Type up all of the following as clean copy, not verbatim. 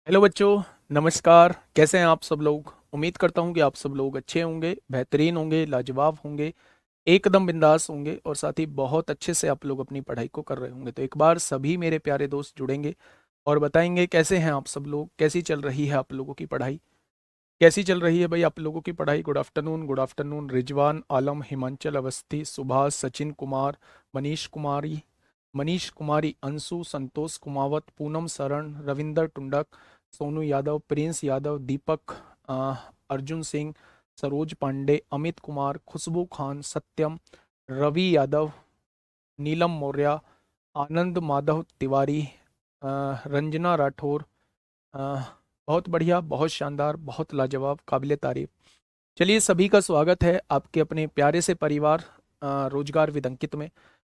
Hello बच्चों। नमस्कार। कैसे हैं आप सब लोग? उम्मीद करता हूं कि आप सब लोग अच्छे होंगे, बेहतरीन होंगे, लाजवाब होंगे, एकदम बिंदास होंगे और साथ ही बहुत अच्छे से आप लोग अपनी पढ़ाई को कर रहे होंगे। तो एक बार सभी मेरे प्यारे दोस्त जुड़ेंगे और बताएंगे कैसे हैं आप सब लोग, कैसी चल रही है आप लोगों की पढ़ाई, कैसी चल रही है भाई आप लोगों की पढ़ाई। Good afternoon, good afternoon. Rizwan Alam, Himanchal Awasthi, Subhash, Sachin Kumar, Manish Kumari, Manish Kumari, Anshu, Santosh Kumawat, Poonam Sharan, Ravinder Tundak, Sonu Yadav, Prince Yadav, Deepak, Arjun Singh, Saroj Pandey, Amit Kumar, Khushboo Khan, Satyam, Ravi Yadav, Neelam Maurya, Anand Madhav Tiwari, Ranjana Rathore. अ, बहुत बढ़िया, बहुत शानदार, बहुत लाजवाब, काबिले तारीफ। चलिए, सभी का स्वागत है आपके अपने प्यारे से परिवार रोजगार विद अंकित में।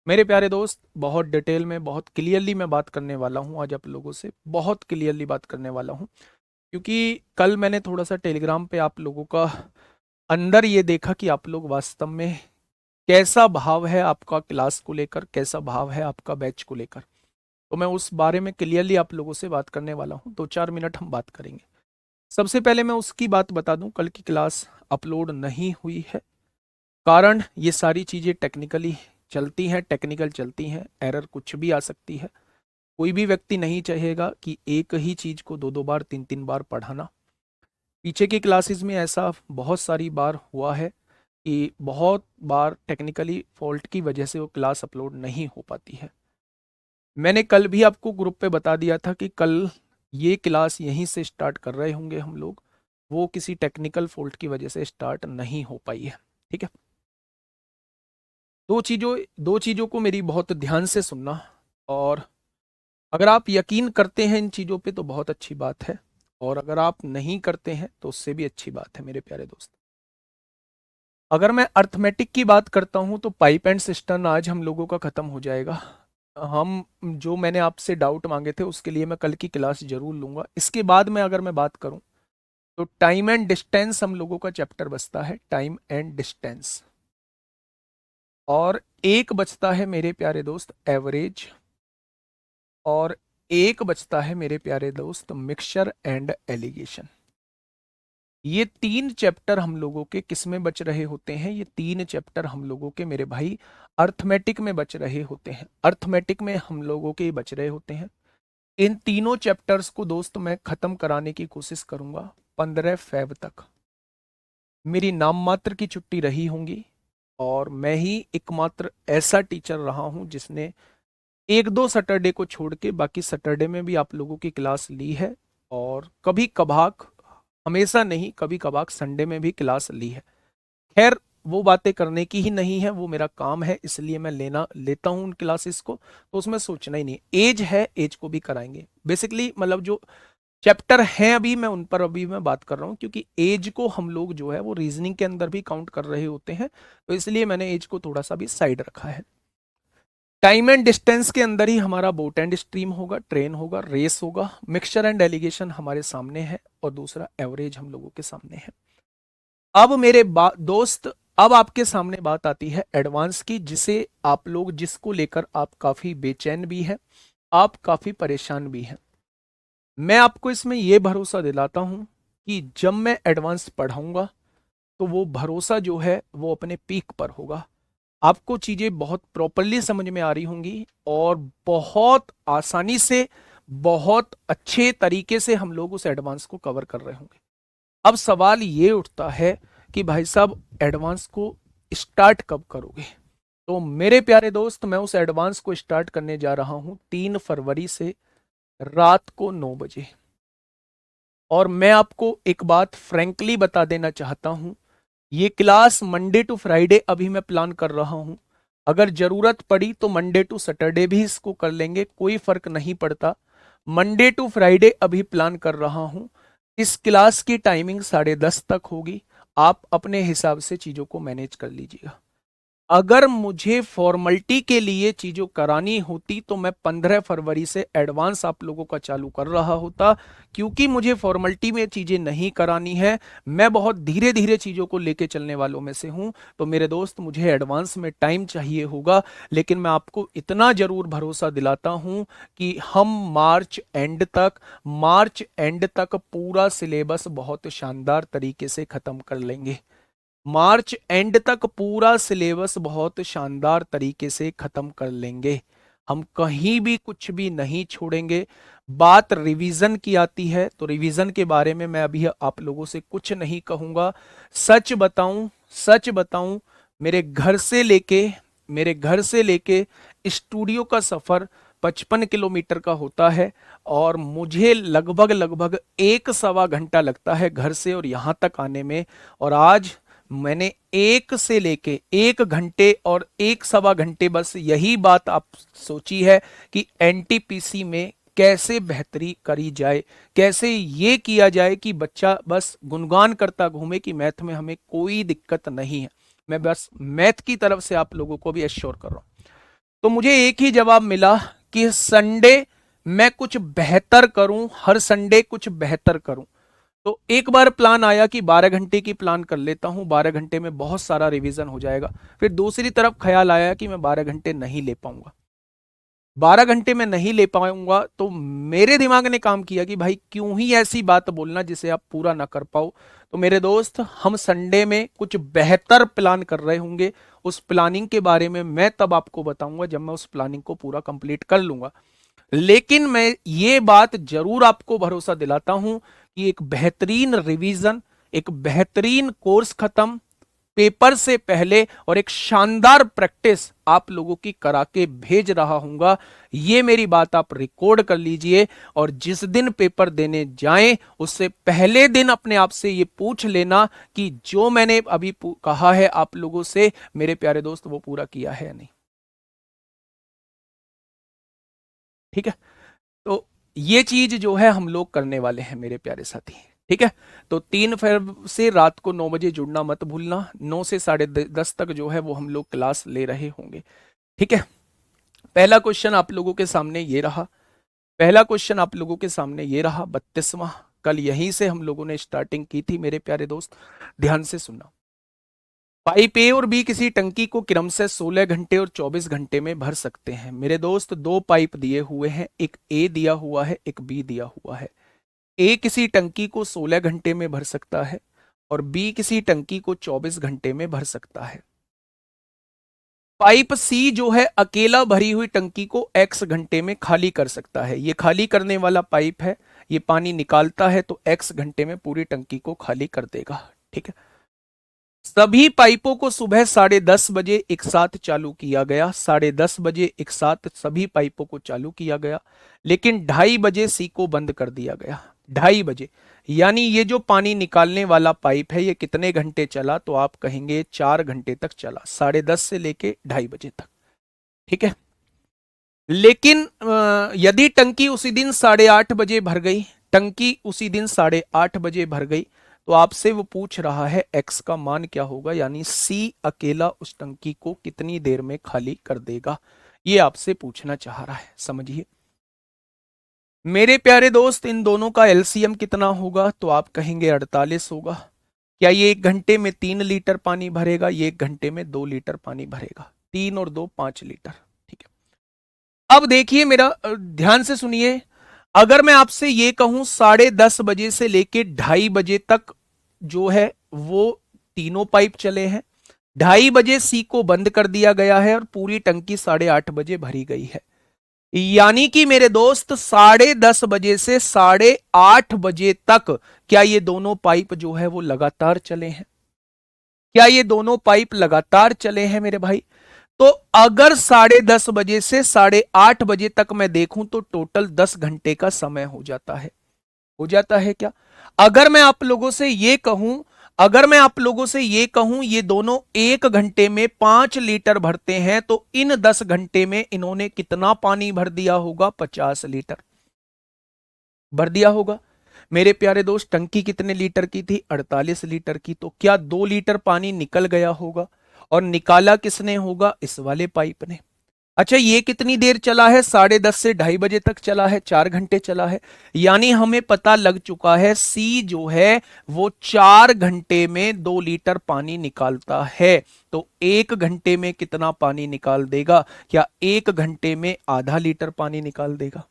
मेरे प्यारे दोस्त, बहुत डिटेल में, बहुत क्लियरली मैं बात करने वाला हूं आज आप लोगों से, बहुत क्लियरली बात करने वाला हूं। क्योंकि कल मैंने थोड़ा सा टेलीग्राम पे आप लोगों का अंदर ये देखा कि आप लोग वास्तव में कैसा भाव है आपका क्लास को लेकर, कैसा भाव है आपका बैच को लेकर। तो मैं उस बारे में क्लियरली आप लोगों से बात करने वाला हूँ। 2-4 मिनट हम बात करेंगे। सबसे पहले मैं उसकी बात बता दूं, कल की क्लास अपलोड नहीं हुई है। कारण ये सारी चीज़ें टेक्निकली चलती हैं, टेक्निकल चलती हैं, एरर कुछ भी आ सकती है। कोई भी व्यक्ति नहीं चाहेगा कि एक ही चीज़ को दो दो बार, तीन तीन बार पढ़ाना। पीछे की क्लासेस में ऐसा बहुत सारी बार हुआ है कि बहुत बार टेक्निकली फॉल्ट की वजह से वो क्लास अपलोड नहीं हो पाती है। मैंने कल भी आपको ग्रुप पे बता दिया था कि कल ये क्लास यहीं से स्टार्ट कर रहे होंगे हम लोग। वो किसी टेक्निकल फॉल्ट की वजह से स्टार्ट नहीं हो पाई है। ठीक है। दो चीज़ों को मेरी बहुत ध्यान से सुनना। और अगर आप यकीन करते हैं इन चीज़ों पे तो बहुत अच्छी बात है, और अगर आप नहीं करते हैं तो उससे भी अच्छी बात है मेरे प्यारे दोस्त। अगर मैं अर्थमेटिक की बात करता हूं तो पाइप एंड सिस्टम आज हम लोगों का खत्म हो जाएगा। हम जो मैंने आपसे डाउट मांगे थे उसके लिए मैं कल की क्लास जरूर लूंगा। इसके बाद में अगर मैं बात करूं तो टाइम एंड डिस्टेंस हम लोगों का चैप्टर बचता है, टाइम एंड डिस्टेंस। और एक बचता है मेरे प्यारे दोस्त एवरेज। और एक बचता है मेरे प्यारे दोस्त मिक्सचर एंड एलिगेशन। ये तीन चैप्टर हम लोगों के किस में बच रहे होते हैं? ये तीन चैप्टर हम लोगों के मेरे भाई अर्थमेटिक में बच रहे होते हैं। अर्थमेटिक में हम लोगों के बच रहे होते हैं। इन तीनों चैप्टर्स को दोस्त मैं खत्म कराने की कोशिश करूंगा 15 फेब तक। मेरी नाम मात्र की छुट्टी रही होंगी, और मैं ही एकमात्र ऐसा टीचर रहा हूं जिसने एक दो सैटरडे को छोड़ के बाकी सैटरडे में भी आप लोगों की क्लास ली है। और कभी कभाग, हमेशा नहीं, कभी कभाग संडे में भी क्लास ली है। खैर, वो बातें करने की ही नहीं है, वो मेरा काम है, इसलिए मैं लेता हूँ उन क्लासेस को। तो उसमें सोचना ही नहीं। एज है, एज को भी कराएंगे। बेसिकली मतलब जो चैप्टर हैं अभी मैं उन पर अभी मैं बात कर रहा हूँ, क्योंकि एज को हम लोग जो है वो रीजनिंग के अंदर भी काउंट कर रहे होते हैं। तो इसलिए मैंने एज को थोड़ा सा भी साइड रखा है। टाइम एंड डिस्टेंस के अंदर ही हमारा बोट एंड स्ट्रीम होगा, ट्रेन होगा, रेस होगा, मिक्सचर एंड एलिगेशन हमारे सामने है, और दूसरा एवरेज हम लोगों के सामने है। अब मेरे दोस्त, अब आपके सामने बात आती है एडवांस की, जिसे आप लोग, जिसको लेकर आप काफी बेचैन भी हैं, आप काफी परेशान भी हैं। मैं आपको इसमें यह भरोसा दिलाता हूं कि जब मैं एडवांस पढ़ाऊंगा तो वो भरोसा जो है वो अपने पीक पर होगा। आपको चीजें बहुत प्रॉपरली समझ में आ रही होंगी, और बहुत आसानी से, बहुत अच्छे तरीके से हम लोग उस एडवांस को कवर कर रहे होंगे। अब सवाल ये उठता है कि भाई साहब, एडवांस को स्टार्ट कब करोगे? तो मेरे प्यारे दोस्त, मैं उस एडवांस को स्टार्ट करने जा रहा हूं 3 फरवरी से, रात को 9 बजे। और मैं आपको एक बात फ्रैंकली बता देना चाहता हूं, ये क्लास मंडे टू फ्राइडे अभी मैं प्लान कर रहा हूं। अगर जरूरत पड़ी तो मंडे टू सैटरडे भी इसको कर लेंगे, कोई फर्क नहीं पड़ता। मंडे टू फ्राइडे अभी प्लान कर रहा हूं। इस क्लास की टाइमिंग 10:30 तक होगी। आप अपने हिसाब से चीजों को मैनेज कर लीजिएगा। अगर मुझे फॉर्मेलिटी के लिए चीजों करानी होती तो मैं 15 फरवरी से एडवांस आप लोगों का चालू कर रहा होता। क्योंकि मुझे फॉर्मेलिटी में चीजें नहीं करानी है, मैं बहुत धीरे धीरे चीजों को लेके चलने वालों में से हूं, तो मेरे दोस्त मुझे एडवांस में टाइम चाहिए होगा। लेकिन मैं आपको इतना जरूर भरोसा दिलाता हूं कि हम मार्च एंड तक पूरा सिलेबस बहुत शानदार तरीके से खत्म कर लेंगे। मार्च एंड तक पूरा सिलेबस बहुत शानदार तरीके से खत्म कर लेंगे। हम कहीं भी कुछ भी नहीं छोड़ेंगे। बात रिवीजन की आती है तो रिवीजन के बारे में मैं अभी आप लोगों से कुछ नहीं कहूंगा। सच बताऊं, मेरे घर से लेके स्टूडियो का सफर 55 किलोमीटर का होता है और मुझे लगभग लगभग 1 सवा घंटा लगता है घर से और यहां तक आने में। और आज मैंने 1 से लेके 1 घंटे और 1 सवा घंटे बस यही बात आप सोची है कि एनटीपीसी में कैसे बेहतरी करी जाए, कैसे ये किया जाए कि बच्चा बस गुणगान करता घूमे कि मैथ में हमें कोई दिक्कत नहीं है। मैं बस मैथ की तरफ से आप लोगों को भी एश्योर कर रहा हूं। तो मुझे एक ही जवाब मिला कि संडे मैं कुछ बेहतर करूं, हर संडे कुछ बेहतर करूं। तो एक बार प्लान आया कि 12 घंटे की प्लान कर लेता हूं, 12 घंटे में बहुत सारा रिवीजन हो जाएगा। फिर दूसरी तरफ ख्याल आया कि मैं 12 घंटे नहीं ले पाऊंगा, 12 घंटे में नहीं ले पाऊंगा। तो मेरे दिमाग ने काम किया कि भाई क्यों ही ऐसी बात बोलना जिसे आप पूरा ना कर पाओ। तो मेरे दोस्त, हम संडे में कुछ बेहतर प्लान कर रहे होंगे। उस प्लानिंग के बारे में मैं तब आपको बताऊंगा जब मैं उस प्लानिंग को पूरा कंप्लीट कर लूंगा। लेकिन मैं ये बात जरूर आपको भरोसा दिलाता हूं कि एक बेहतरीन रिवीजन, एक बेहतरीन कोर्स खत्म पेपर से पहले और एक शानदार प्रैक्टिस आप लोगों की करा के भेज रहा हूंगा। ये मेरी बात आप रिकॉर्ड कर लीजिए और जिस दिन पेपर देने जाएं उससे पहले दिन अपने आप से ये पूछ लेना कि जो मैंने अभी कहा है आप लोगों से मेरे प्यारे दोस्त वो पूरा किया है या नहीं। ठीक है, तो ये चीज जो है हम लोग करने वाले हैं मेरे प्यारे साथी। ठीक है, तो 3 फरवरी से रात को 9 बजे जुड़ना मत भूलना। 9 से 10:30 तक जो है वो हम लोग क्लास ले रहे होंगे। ठीक है, पहला क्वेश्चन आप लोगों के सामने ये रहा। पहला क्वेश्चन आप लोगों के सामने ये रहा 32वां। कल यहीं से हम लोगों ने स्टार्टिंग की थी मेरे प्यारे दोस्त, ध्यान से सुनना। पाइप ए और बी किसी टंकी को क्रमशः 16 घंटे और 24 घंटे में भर सकते हैं। मेरे दोस्त, दो पाइप दिए हुए हैं, एक ए दिया हुआ है, एक बी दिया हुआ है। ए किसी टंकी को 16 घंटे में भर सकता है और बी किसी टंकी को 24 घंटे में भर सकता है। पाइप सी जो है अकेला भरी हुई टंकी को x घंटे में खाली कर सकता है। ये खाली करने वाला पाइप है, ये पानी निकालता है तो x घंटे में पूरी टंकी को खाली कर देगा। ठीक है, सभी पाइपों को सुबह 10:30 बजे एक साथ चालू किया गया। 10:30 बजे एक साथ सभी पाइपों को चालू किया गया, लेकिन 2:30 बजे सी को बंद कर दिया गया। 2:30 बजे, यानी ये जो पानी निकालने वाला पाइप है ये कितने घंटे चला, तो आप कहेंगे 4 घंटे तक चला, 10:30 से लेके 2:30 बजे तक। ठीक है, लेकिन यदि टंकी उसी दिन 8:30 बजे भर गई, टंकी उसी दिन 8:30 बजे भर गई, तो आपसे वो पूछ रहा है एक्स का मान क्या होगा, यानी सी अकेला उस टंकी को कितनी देर में खाली कर देगा, ये आपसे पूछना चाह रहा है। समझिए मेरे प्यारे दोस्त, इन दोनों का एलसीएम कितना होगा, तो आप कहेंगे 48 होगा। क्या ये 1 घंटे में 3 लीटर पानी भरेगा, ये 1 घंटे में 2 लीटर पानी भरेगा। 3 और 2 5 लीटर। ठीक है, अब देखिए मेरा ध्यान से सुनिए। अगर मैं आपसे ये कहूं 10:30 बजे से लेके 2:30 बजे तक जो है वो तीनों पाइप चले हैं, 2:30 बजे सी को बंद कर दिया गया है और पूरी टंकी 8:30 बजे भरी गई है, यानी कि मेरे दोस्त 10:30 बजे से 8:30 बजे तक क्या ये दोनों पाइप जो है वो लगातार चले हैं? क्या ये दोनों पाइप लगातार चले हैं मेरे भाई? तो अगर 10:30 बजे से 8:30 बजे तक मैं देखूं तो टोटल 10 घंटे का समय हो जाता है। हो जाता है क्या? अगर मैं आप लोगों से ये कहूं, अगर मैं आप लोगों से ये कहूं ये दोनों 1 घंटे में 5 लीटर भरते हैं, तो इन 10 घंटे में इन्होंने कितना पानी भर दिया होगा? 50 लीटर भर दिया होगा। मेरे प्यारे दोस्त, टंकी कितने लीटर की थी? 48 लीटर की। तो क्या 2 लीटर पानी निकल गया होगा? और निकाला किसने होगा, इस वाले पाइप ने। अच्छा, ये कितनी देर चला है, 10:30 से 2:30 बजे तक चला है, 4 घंटे चला है। यानी हमें पता लग चुका है सी जो है वो 4 घंटे में 2 लीटर पानी निकालता है। तो 1 घंटे में कितना पानी निकाल देगा, क्या 1 घंटे में आधा लीटर पानी निकाल देगा।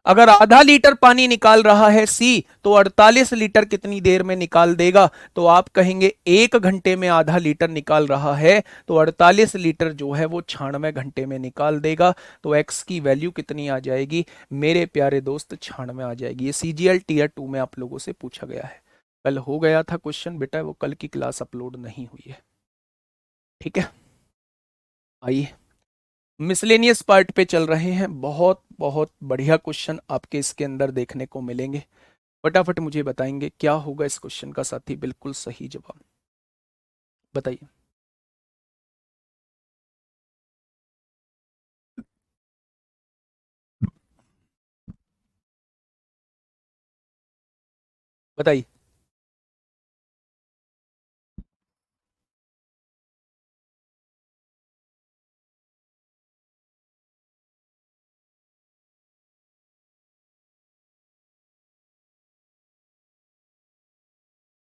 अगर आधा लीटर पानी निकाल रहा है सी, तो 48 लीटर कितनी देर में निकाल देगा। तो आप कहेंगे 1 घंटे में आधा लीटर निकाल रहा है, तो 48 लीटर जो है वो 96 घंटे में निकाल देगा। तो एक्स की वैल्यू कितनी आ जाएगी मेरे प्यारे दोस्त, 96 आ जाएगी। ये सीजीएल टीयर 2 में आप लोगों से पूछा गया है, कल हो गया था क्वेश्चन बेटा, वो कल की क्लास अपलोड नहीं हुई है। ठीक है, आइए मिसलेनियस पार्ट पे चल रहे हैं। बहुत बहुत बढ़िया क्वेश्चन आपके इसके अंदर देखने को मिलेंगे। फटाफट मुझे बताएंगे क्या होगा इस क्वेश्चन का साथी, बिल्कुल सही जवाब बताइए। बताइए।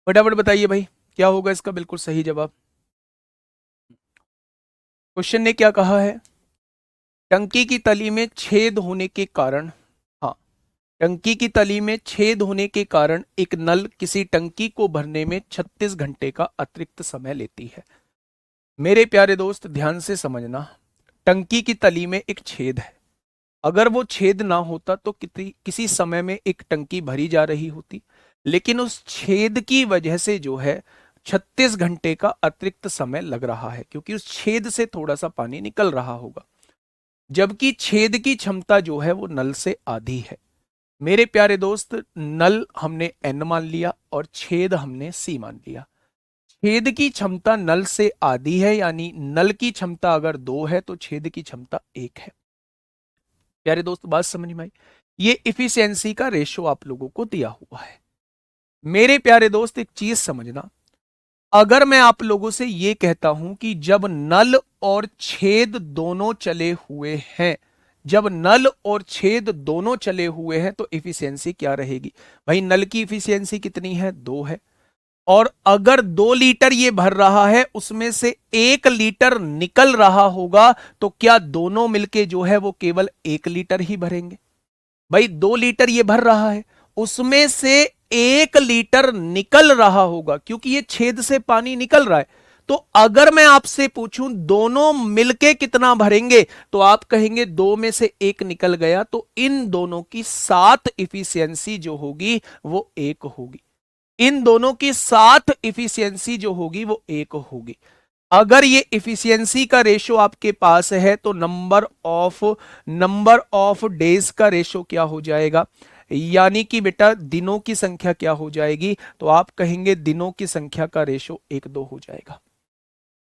फटाफट बताइए भाई, क्या होगा इसका बिल्कुल सही जवाब। क्वेश्चन ने क्या कहा है, टंकी की तली में छेद होने के कारण, हाँ, टंकी की तली में छेद होने के कारण एक नल किसी टंकी को भरने में 36 घंटे का अतिरिक्त समय लेती है। मेरे प्यारे दोस्त ध्यान से समझना, टंकी की तली में एक छेद है, अगर वो छेद ना होता तो किसी समय में एक टंकी भरी जा रही होती, लेकिन उस छेद की वजह से जो है 36 घंटे का अतिरिक्त समय लग रहा है, क्योंकि उस छेद से थोड़ा सा पानी निकल रहा होगा, जबकि छेद की क्षमता जो है वो नल से आधी है। मेरे प्यारे दोस्त, नल हमने एन मान लिया और छेद हमने सी मान लिया। छेद की क्षमता नल से आधी है, यानी नल की क्षमता अगर 2 है तो छेद की क्षमता 1 है। प्यारे दोस्त बात समझ में आई। ये इफिशियंसी का रेशो आप लोगों को दिया हुआ है। मेरे प्यारे दोस्त एक चीज समझना, अगर मैं आप लोगों से ये कहता हूं कि जब नल और छेद दोनों चले हुए हैं, जब नल और छेद दोनों चले हुए हैं तो इफिशियंसी क्या रहेगी। भाई नल की इफिशियंसी कितनी है, 2 है, और अगर 2 लीटर ये भर रहा है उसमें से 1 लीटर निकल रहा होगा, तो क्या दोनों मिलके जो है वो केवल 1 लीटर ही भरेंगे। भाई 2 लीटर ये भर रहा है, उसमें से 1 लीटर निकल रहा होगा, क्योंकि ये छेद से पानी निकल रहा है। तो अगर मैं आपसे पूछूं दोनों मिलके कितना भरेंगे, तो आप कहेंगे 2 में से 1 निकल गया, तो इन दोनों की साथ इफिशियंसी जो होगी वो 1 होगी। इन दोनों की साथ इफिशियंसी जो होगी वो 1 होगी। अगर ये इफिशियंसी का रेशो आपके पास है तो नंबर ऑफ डेज का रेशो क्या हो जाएगा, यानी कि बेटा दिनों की संख्या क्या हो जाएगी, तो आप कहेंगे दिनों की संख्या का रेशो 1-2 हो जाएगा।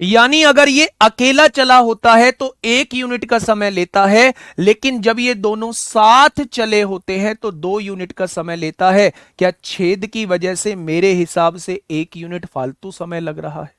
यानी अगर ये अकेला चला होता है तो 1 यूनिट का समय लेता है, लेकिन जब ये दोनों साथ चले होते हैं तो 2 यूनिट का समय लेता है। क्या छेद की वजह से मेरे हिसाब से 1 यूनिट फालतू समय लग रहा है,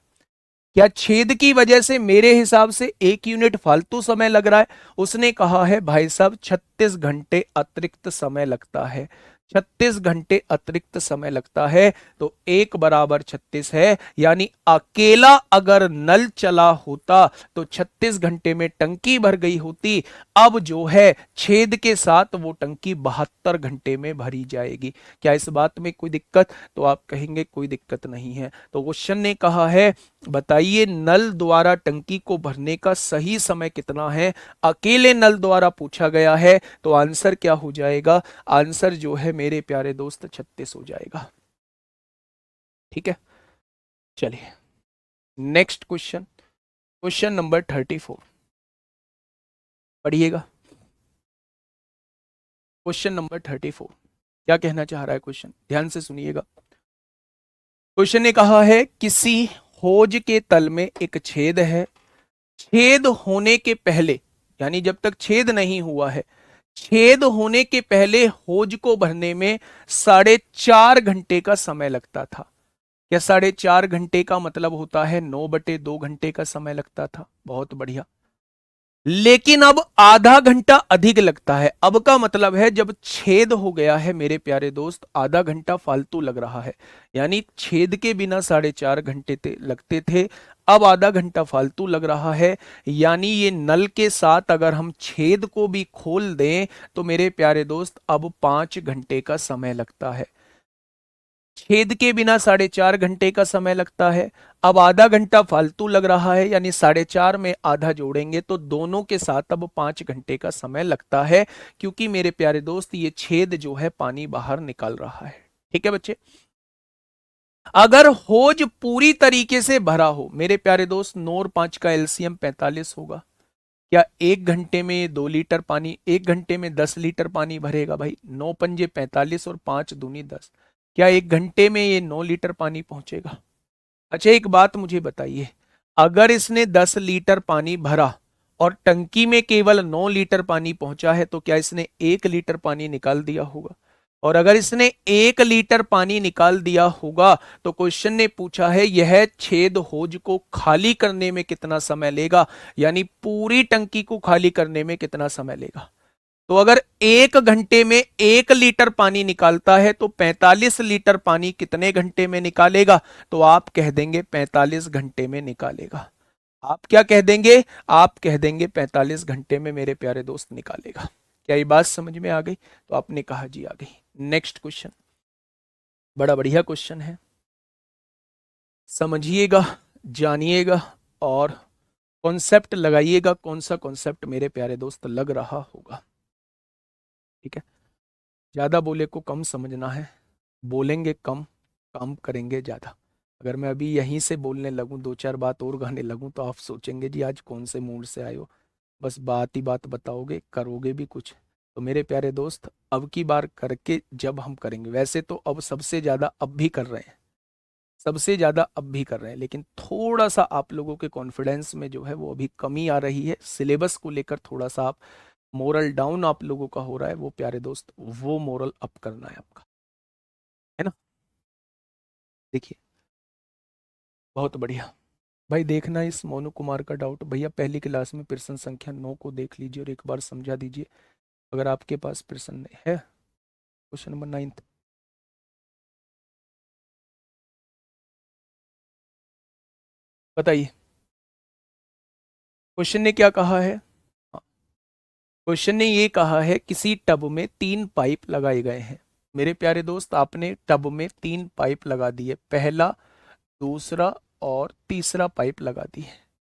क्या छेद की वजह से मेरे हिसाब से 1 यूनिट फालतू समय लग रहा है। उसने कहा है भाई साहब 36 घंटे अतिरिक्त समय लगता है, 36 घंटे अतिरिक्त समय लगता है, तो 1 = 36 है। यानी अकेला अगर नल चला होता तो 36 घंटे में टंकी भर गई होती, अब जो है छेद के साथ वो टंकी 72 घंटे में भरी जाएगी। क्या इस बात में कोई दिक्कत, तो आप कहेंगे कोई दिक्कत नहीं है। तो क्वेश्चन ने कहा है बताइए नल द्वारा टंकी को भरने का सही समय कितना है, अकेले नल द्वारा पूछा गया है, तो आंसर क्या हो जाएगा, आंसर जो है मेरे प्यारे दोस्त 36 हो जाएगा। ठीक है, चलिए नेक्स्ट क्वेश्चन, क्वेश्चन नंबर 34 पढ़िएगा। क्वेश्चन नंबर 34 क्या कहना चाह रहा है क्वेश्चन, ध्यान से सुनिएगा। क्वेश्चन ने कहा है किसी होज के तल में एक छेद है, छेद होने के पहले, यानी जब तक छेद नहीं हुआ है, छेद होने के पहले होज को भरने में 4.5 घंटे का समय लगता था। क्या 4.5 घंटे का मतलब होता है 9/2 घंटे का समय लगता था? बहुत बढ़िया। लेकिन अब आधा घंटा अधिक लगता है। अब का मतलब है जब छेद हो गया है मेरे प्यारे दोस्त, आधा घंटा फालतू लग रहा है। यानी छेद के बिना 4.5 घंटे लगते थे, अब आधा घंटा फालतू लग रहा है। यानी ये नल के साथ अगर हम छेद को भी खोल दें तो मेरे प्यारे दोस्त अब 5 घंटे का समय लगता है। छेद के बिना 4.5 घंटे का समय लगता है, अब आधा घंटा फालतू लग रहा है, यानी 4.5 में आधा जोड़ेंगे तो दोनों के साथ अब 5 घंटे का समय लगता है, क्योंकि मेरे प्यारे दोस्त ये छेद जो है पानी बाहर निकाल रहा है। ठीक है बच्चे। अगर होज पूरी तरीके से भरा हो मेरे प्यारे दोस्त, 9 और 5 का एलसीएम 45 होगा। क्या 1 घंटे में 2 लीटर पानी, 1 घंटे में 10 लीटर पानी भरेगा? भाई 9 पंजे 45 और 5 दूनी 10। क्या 1 घंटे में ये 9 लीटर पानी पहुंचेगा? अच्छा एक बात मुझे बताइए, अगर इसने 10 लीटर पानी भरा और टंकी में केवल 9 लीटर पानी पहुंचा है तो क्या इसने 1 लीटर पानी निकाल दिया होगा? और अगर इसने 1 लीटर पानी निकाल दिया होगा तो क्वेश्चन ने पूछा है यह छेद होज को खाली करने में कितना समय लेगा, यानी पूरी टंकी को खाली करने में कितना समय लेगा। तो अगर 1 घंटे में 1 लीटर पानी निकालता है तो 45 लीटर पानी कितने घंटे में निकालेगा? तो आप कह देंगे 45 घंटे में निकालेगा। आप क्या कह देंगे? आप कह देंगे 45 घंटे में मेरे प्यारे दोस्त निकालेगा। क्या ये बात समझ में आ गई? तो आपने कहा जी आ गई। नेक्स्ट क्वेश्चन, बड़ा बढ़िया क्वेश्चन है, समझिएगा, जानिएगा और कॉन्सेप्ट लगाइएगा। कौन सा कॉन्सेप्ट मेरे प्यारे दोस्त लग रहा होगा? ठीक है, ज्यादा बोले को कम समझना है, बोलेंगे कम, काम करेंगे ज्यादा। अगर मैं अभी यहीं से बोलने लगूं, 2 4 बात और गाने लगूं तो आप सोचेंगे जी आज कौन से मूड से आए हो, बस बात ही बात बताओगे, करोगे भी कुछ। तो मेरे प्यारे दोस्त अब की बार करके जब हम करेंगे, वैसे तो अब सबसे ज्यादा अब भी कर रहे हैं, सबसे ज्यादा अब भी कर रहे हैं, लेकिन थोड़ा सा आप लोगों के कॉन्फिडेंस में जो है वो अभी कमी आ रही है, सिलेबस को लेकर थोड़ा सा आप मोरल डाउन आप लोगों का हो रहा है। वो प्यारे दोस्त वो मोरल अप करना है आपका, है ना। देखिए बहुत बढ़िया भाई, देखना इस मोनू कुमार का डाउट। भैया पहली क्लास में प्रश्न संख्या 9 को देख लीजिए और एक बार समझा दीजिए अगर आपके पास प्रश्न है। क्वेश्चन नंबर 9, बताइए क्वेश्चन ने क्या कहा है। हाँ, क्वेश्चन ने ये कहा है किसी टब में 3 पाइप लगाए गए हैं। मेरे प्यारे दोस्त आपने टब में 3 पाइप लगा दिए, पहला, दूसरा और तीसरा पाइप लगा दिए।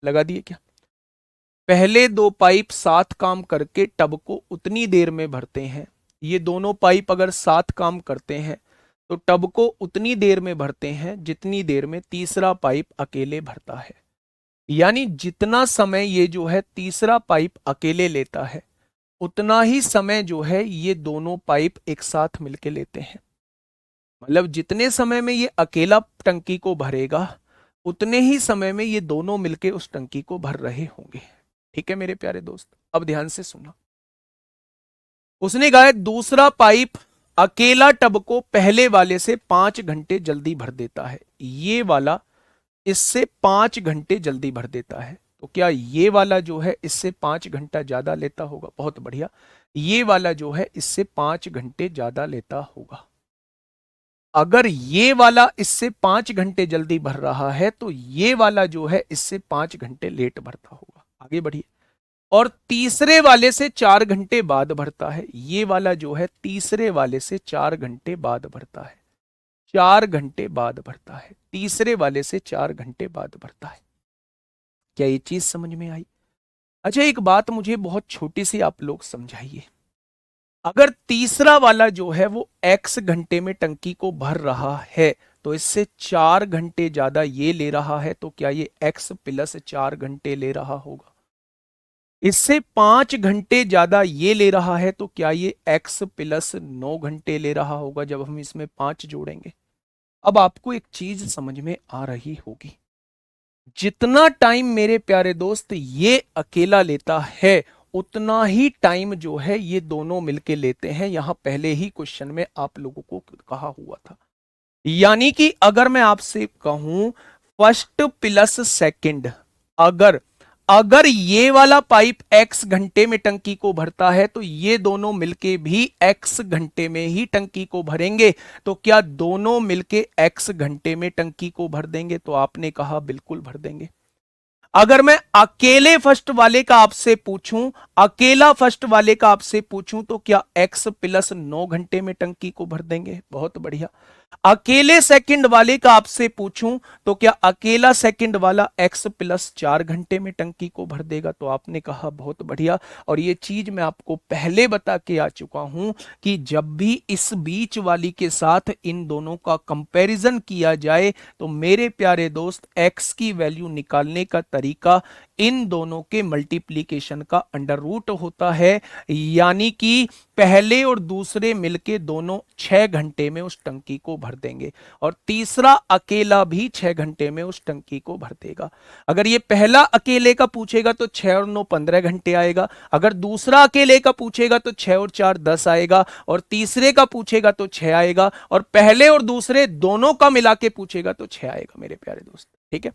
लगा दिए क्या? पहले 2 पाइप साथ काम करके टब को उतनी देर में भरते हैं। ये दोनों पाइप अगर साथ काम करते हैं तो टब को उतनी देर में भरते हैं जितनी देर में तीसरा पाइप अकेले भरता है। यानी जितना समय ये जो है तीसरा पाइप अकेले लेता है उतना ही समय जो है ये दोनों पाइप एक साथ मिलके लेते हैं। मतलब जितने समय में ये अकेला टंकी को भरेगा उतने ही समय में ये दोनों मिलके उस टंकी को भर रहे होंगे। ठीक है मेरे प्यारे दोस्त, अब ध्यान से सुना। उसने कहा है दूसरा पाइप अकेला टब को पहले वाले से 5 घंटे जल्दी भर देता है। ये वाला इससे 5 घंटे जल्दी भर देता है, तो क्या ये वाला जो है इससे 5 घंटा ज्यादा लेता होगा? बहुत बढ़िया, ये वाला जो है इससे 5 घंटे ज्यादा लेता होगा। अगर ये वाला इससे 5 घंटे जल्दी भर रहा है तो ये वाला जो है इससे 5 घंटे लेट भरता होगा। आगे बढ़िए। और तीसरे वाले से 4 घंटे बाद भरता है। ये वाला जो है तीसरे वाले से 4 घंटे बाद भरता है। 4 घंटे बाद भरता है, तीसरे वाले से 4 घंटे बाद भरता है। क्या ये चीज समझ में आई? अच्छा एक बात मुझे बहुत छोटी सी आप लोग समझाइए, अगर तीसरा वाला जो है वो x घंटे में टंकी को भर रहा है तो इससे 4 घंटे ज्यादा ये ले रहा है, तो क्या ये x प्लस 4 घंटे ले रहा होगा? इससे 5 घंटे ज्यादा ये ले रहा है तो क्या ये x प्लस 9 घंटे ले रहा होगा जब हम इसमें 5 जोड़ेंगे? अब आपको एक चीज समझ में आ रही होगी, जितना टाइम मेरे प्यारे दोस्त ये अकेला लेता है उतना ही टाइम जो है ये दोनों मिलके लेते हैं। यहां पहले ही क्वेश्चन में आप लोगों को कहा हुआ था। यानी कि अगर मैं आपसे कहूं फर्स्ट प्लस सेकंड, अगर अगर ये वाला पाइप x घंटे में टंकी को भरता है तो ये दोनों मिलके भी x घंटे में ही टंकी को भरेंगे। तो क्या दोनों मिलके x घंटे में टंकी को भर देंगे? तो आपने कहा बिल्कुल भर देंगे। अगर मैं अकेले फर्स्ट वाले का आपसे पूछूं, अकेला फर्स्ट वाले का आपसे पूछूं तो क्या x प्लस 9 घंटे में टंकी को भर देंगे? बहुत बढ़िया। अकेले सेकंड वाले का आपसे पूछूं तो क्या अकेला सेकंड वाला x प्लस 4 घंटे में टंकी को भर देगा? तो आपने कहा बहुत बढ़िया। और ये चीज मैं आपको पहले बता के आ चुका हूं कि जब भी इस बीच वाली के साथ इन दोनों का कंपैरिजन किया जाए तो मेरे प्यारे दोस्त x की वैल्यू निकालने का तरीका इन दोनों के मल्टीप्लीकेशन का अंडर रूट होता है। यानी कि पहले और दूसरे मिलके दोनों 6 घंटे में उस टंकी को भर देंगे और तीसरा अकेला भी 6 घंटे में उस टंकी को भर देगा। अगर ये पहला अकेले का पूछेगा तो 6 और 9 15 घंटे आएगा। अगर दूसरा अकेले का पूछेगा तो 6 और 4 10 आएगा और तीसरे का पूछेगा तो 6 आएगा और पहले और दूसरे दोनों का मिला के पूछेगा तो 6 आएगा मेरे प्यारे दोस्त। ठीक है,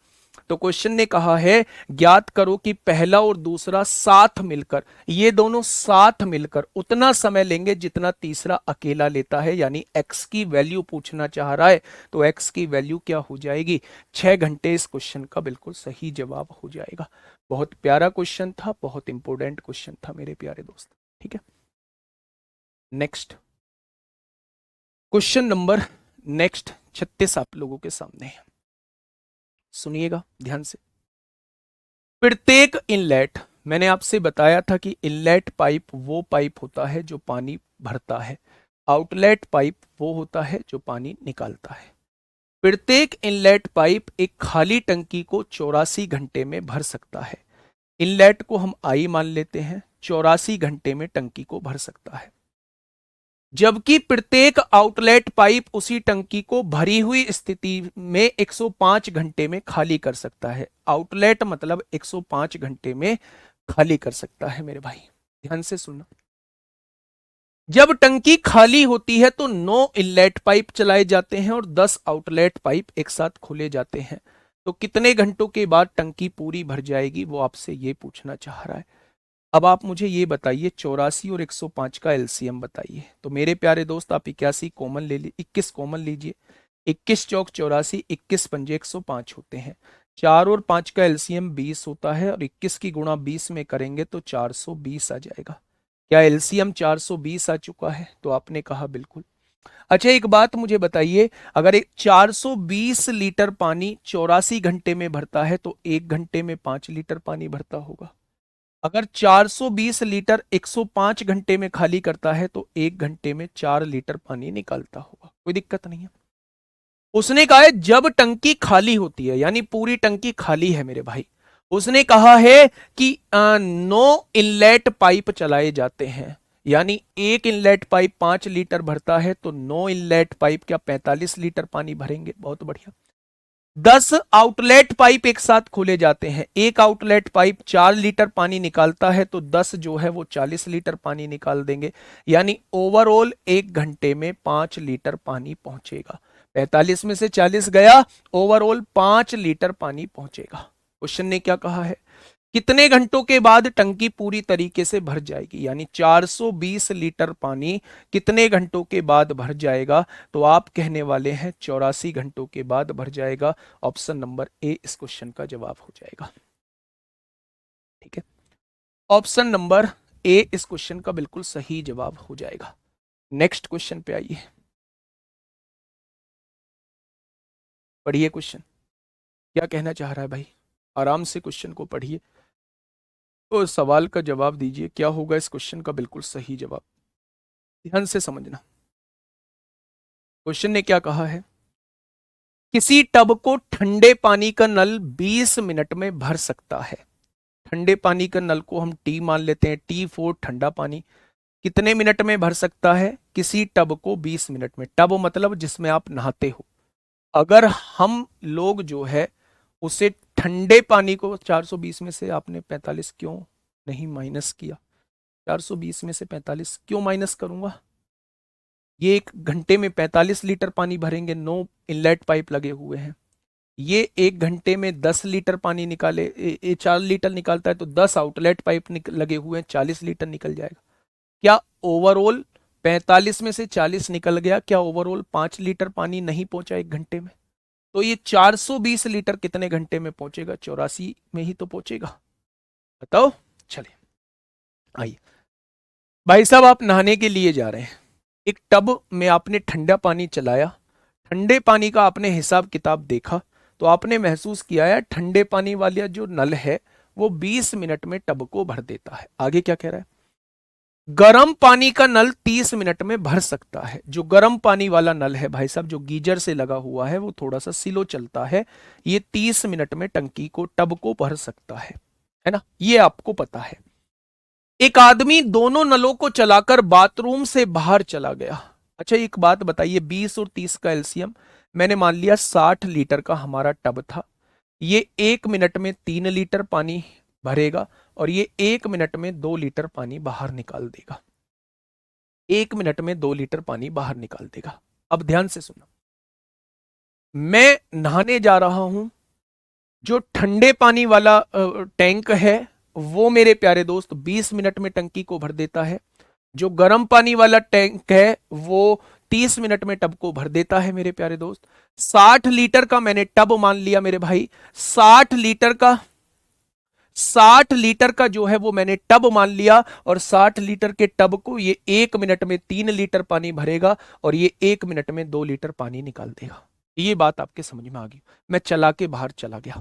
तो क्वेश्चन ने कहा है ज्ञात करो कि पहला और दूसरा साथ मिलकर, ये दोनों साथ मिलकर उतना समय लेंगे जितना तीसरा अकेला लेता है। यानी x की वैल्यू पूछना चाह रहा है तो x की वैल्यू क्या हो जाएगी? 6 घंटे इस क्वेश्चन का बिल्कुल सही जवाब हो जाएगा। बहुत प्यारा क्वेश्चन था, बहुत इंपॉर्टेंट क्वेश्चन था मेरे प्यारे दोस्त। ठीक है, नेक्स्ट क्वेश्चन नंबर नेक्स्ट 36 आप लोगों के सामने है, सुनिएगा ध्यान से। प्रत्येक इनलेट, मैंने आपसे बताया था कि इनलेट पाइप वो पाइप होता है जो पानी भरता है, आउटलेट पाइप वो होता है जो पानी निकालता है। प्रत्येक इनलेट पाइप एक खाली टंकी को 84 घंटे में भर सकता है। इनलेट को हम आई मान लेते हैं, 84 घंटे में टंकी को भर सकता है। जबकि प्रत्येक आउटलेट पाइप उसी टंकी को भरी हुई स्थिति में 105 घंटे में खाली कर सकता है। आउटलेट मतलब 105 घंटे में खाली कर सकता है मेरे भाई, ध्यान से सुनना। जब टंकी खाली होती है तो 9 इनलेट पाइप चलाए जाते हैं और 10 आउटलेट पाइप एक साथ खोले जाते हैं। तो कितने घंटों के बाद टंकी पूरी भर जाएगी, वो आपसे ये पूछना चाह रहा है। अब आप मुझे ये बताइए 84 और 105 का एलसीएम बताइए। तो मेरे प्यारे दोस्त आप 81 कॉमन ले लीजिए, 21 कॉमन लीजिए। 21 चौक 84, 21 पंजे 105 होते हैं। 4 और 5 का एलसीएम 20 होता है और 21 की गुणा 20 में करेंगे तो 420 आ जाएगा। क्या एलसीएम 420 आ चुका है? तो आपने कहा बिल्कुल। अच्छा एक बात मुझे बताइए, अगर एक 420 लीटर पानी 84 घंटे में भरता है तो 1 घंटे में 5 लीटर पानी भरता होगा। अगर 420 लीटर 105 घंटे में खाली करता है तो 1 घंटे में 4 लीटर पानी निकालता होगा। कोई दिक्कत नहीं है। उसने कहा है जब टंकी खाली होती है, यानी पूरी टंकी खाली है मेरे भाई, उसने कहा है कि 9 इनलेट पाइप चलाए जाते हैं। यानी एक इनलेट पाइप 5 लीटर भरता है तो 9 इनलेट पाइप क्या 45 लीटर पानी भरेंगे? बहुत बढ़िया। 10 आउटलेट पाइप एक साथ खोले जाते हैं, एक आउटलेट पाइप 4 लीटर पानी निकालता है तो 10 जो है वो 40 लीटर पानी निकाल देंगे। यानी ओवरऑल 1 घंटे में 5 लीटर पानी पहुंचेगा। 45 में से 40 गया, ओवरऑल 5 लीटर पानी पहुंचेगा। क्वेश्चन ने क्या कहा है, कितने घंटों के बाद टंकी पूरी तरीके से भर जाएगी? यानी 420 लीटर पानी कितने घंटों के बाद भर जाएगा? तो आप कहने वाले हैं 84 घंटों के बाद भर जाएगा। ऑप्शन नंबर ए इस क्वेश्चन का जवाब हो जाएगा। ठीक है, ऑप्शन नंबर ए इस क्वेश्चन का बिल्कुल सही जवाब हो जाएगा। नेक्स्ट क्वेश्चन पे आइए, पढ़िए क्वेश्चन क्या कहना चाह रहा है भाई। आराम से क्वेश्चन को पढ़िए तो सवाल का जवाब दीजिए, क्या होगा इस क्वेश्चन का बिल्कुल सही जवाब, ध्यान से समझना। क्वेश्चन ने क्या कहा है, किसी टब को ठंडे पानी का नल 20 मिनट में भर सकता है। ठंडे पानी का नल को हम टी मान लेते हैं, टी फॉर ठंडा पानी। कितने मिनट में भर सकता है? किसी टब को 20 मिनट में। टब मतलब जिसमें आप नहाते हो। अगर हम लोग जो है उसे ठंडे पानी को 420 में से आपने 45 क्यों नहीं माइनस किया? 420 में से 45 क्यों माइनस करूंगा? ये 1 घंटे में 45 लीटर पानी भरेंगे, 9 इनलेट पाइप लगे हुए हैं। ये 1 घंटे में 10 लीटर पानी निकाले, 4 लीटर निकालता है, तो 10 आउटलेट पाइप लगे हुए हैं, 40 लीटर निकल जाएगा। क्या ओवरऑल 45 में से 40 निकल गया? क्या ओवरऑल 5 लीटर पानी नहीं पहुंचा 1 घंटे में? तो ये 420 लीटर कितने घंटे में पहुंचेगा? 84 में ही तो पहुंचेगा। बताओ। चलिए आइए भाई साहब, आप नहाने के लिए जा रहे हैं, एक टब में आपने ठंडा पानी चलाया, ठंडे पानी का आपने हिसाब किताब देखा, तो आपने महसूस किया है ठंडे पानी वाला जो नल है वो 20 मिनट में टब को भर देता है। आगे क्या कह रहा है? गर्म पानी का नल 30 मिनट में भर सकता है। जो गर्म पानी वाला नल है भाई साहब, जो गीजर से लगा हुआ है, वो थोड़ा सा स्लो चलता है, ये 30 मिनट में टंकी को, टब को भर सकता है ना? ये आपको पता है। एक आदमी दोनों नलों को चलाकर बाथरूम से बाहर चला गया। अच्छा एक बात बताइए, 20 और 30 का एलसीएम, मैंने मान लिया 60 लीटर का हमारा टब था, ये 1 मिनट में 3 लीटर पानी भरेगा और ये 1 मिनट में 2 लीटर पानी बाहर निकाल देगा। 1 मिनट में 2 लीटर पानी बाहर निकाल देगा। अब ध्यान से सुनो, मैं नहाने जा रहा हूं, जो ठंडे पानी वाला टैंक है वो मेरे प्यारे दोस्त 20 मिनट में टंकी को भर देता है। जो गर्म पानी वाला टैंक है वो 30 मिनट में टब को भर देता है मेरे प्यारे दोस्त। 60 लीटर का मैंने टब मान लिया मेरे भाई, 60 लीटर का, 60 लीटर का जो है वो मैंने टब मान लिया, और 60 लीटर के टब को ये 1 मिनट में 3 लीटर पानी भरेगा और ये 1 मिनट में 2 लीटर पानी निकाल देगा। ये बात आपके समझ में आ गई? मैं चला के बाहर चला गया,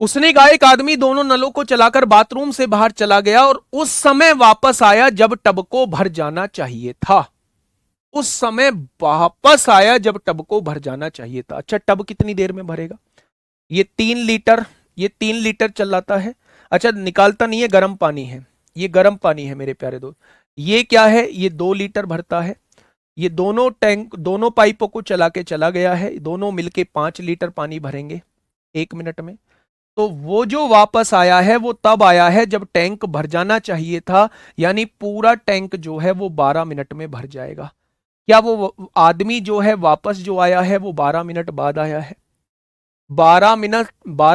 उसने कहा एक आदमी दोनों नलों को चलाकर बाथरूम से बाहर चला गया और उस समय वापस आया जब टब को भर जाना चाहिए था। उस समय वापस आया जब टब को भर जाना चाहिए था। अच्छा टब कितनी देर में भरेगा? ये 3 लीटर, ये 3 लीटर चलाता है। अच्छा निकालता नहीं है, गर्म पानी है, ये गर्म पानी है मेरे प्यारे दोस्त। ये क्या है? ये 2 लीटर भरता है। ये दोनों टैंक, दोनों पाइपों को चला के चला गया है, दोनों मिलके 5 लीटर पानी भरेंगे 1 मिनट में। तो वो जो वापस आया है वो तब आया है जब टैंक भर जाना चाहिए था, यानी पूरा टैंक जो है वो 12 मिनट में भर जाएगा। क्या वो आदमी जो है वापस जो आया है वो 12 मिनट बाद आया है? 12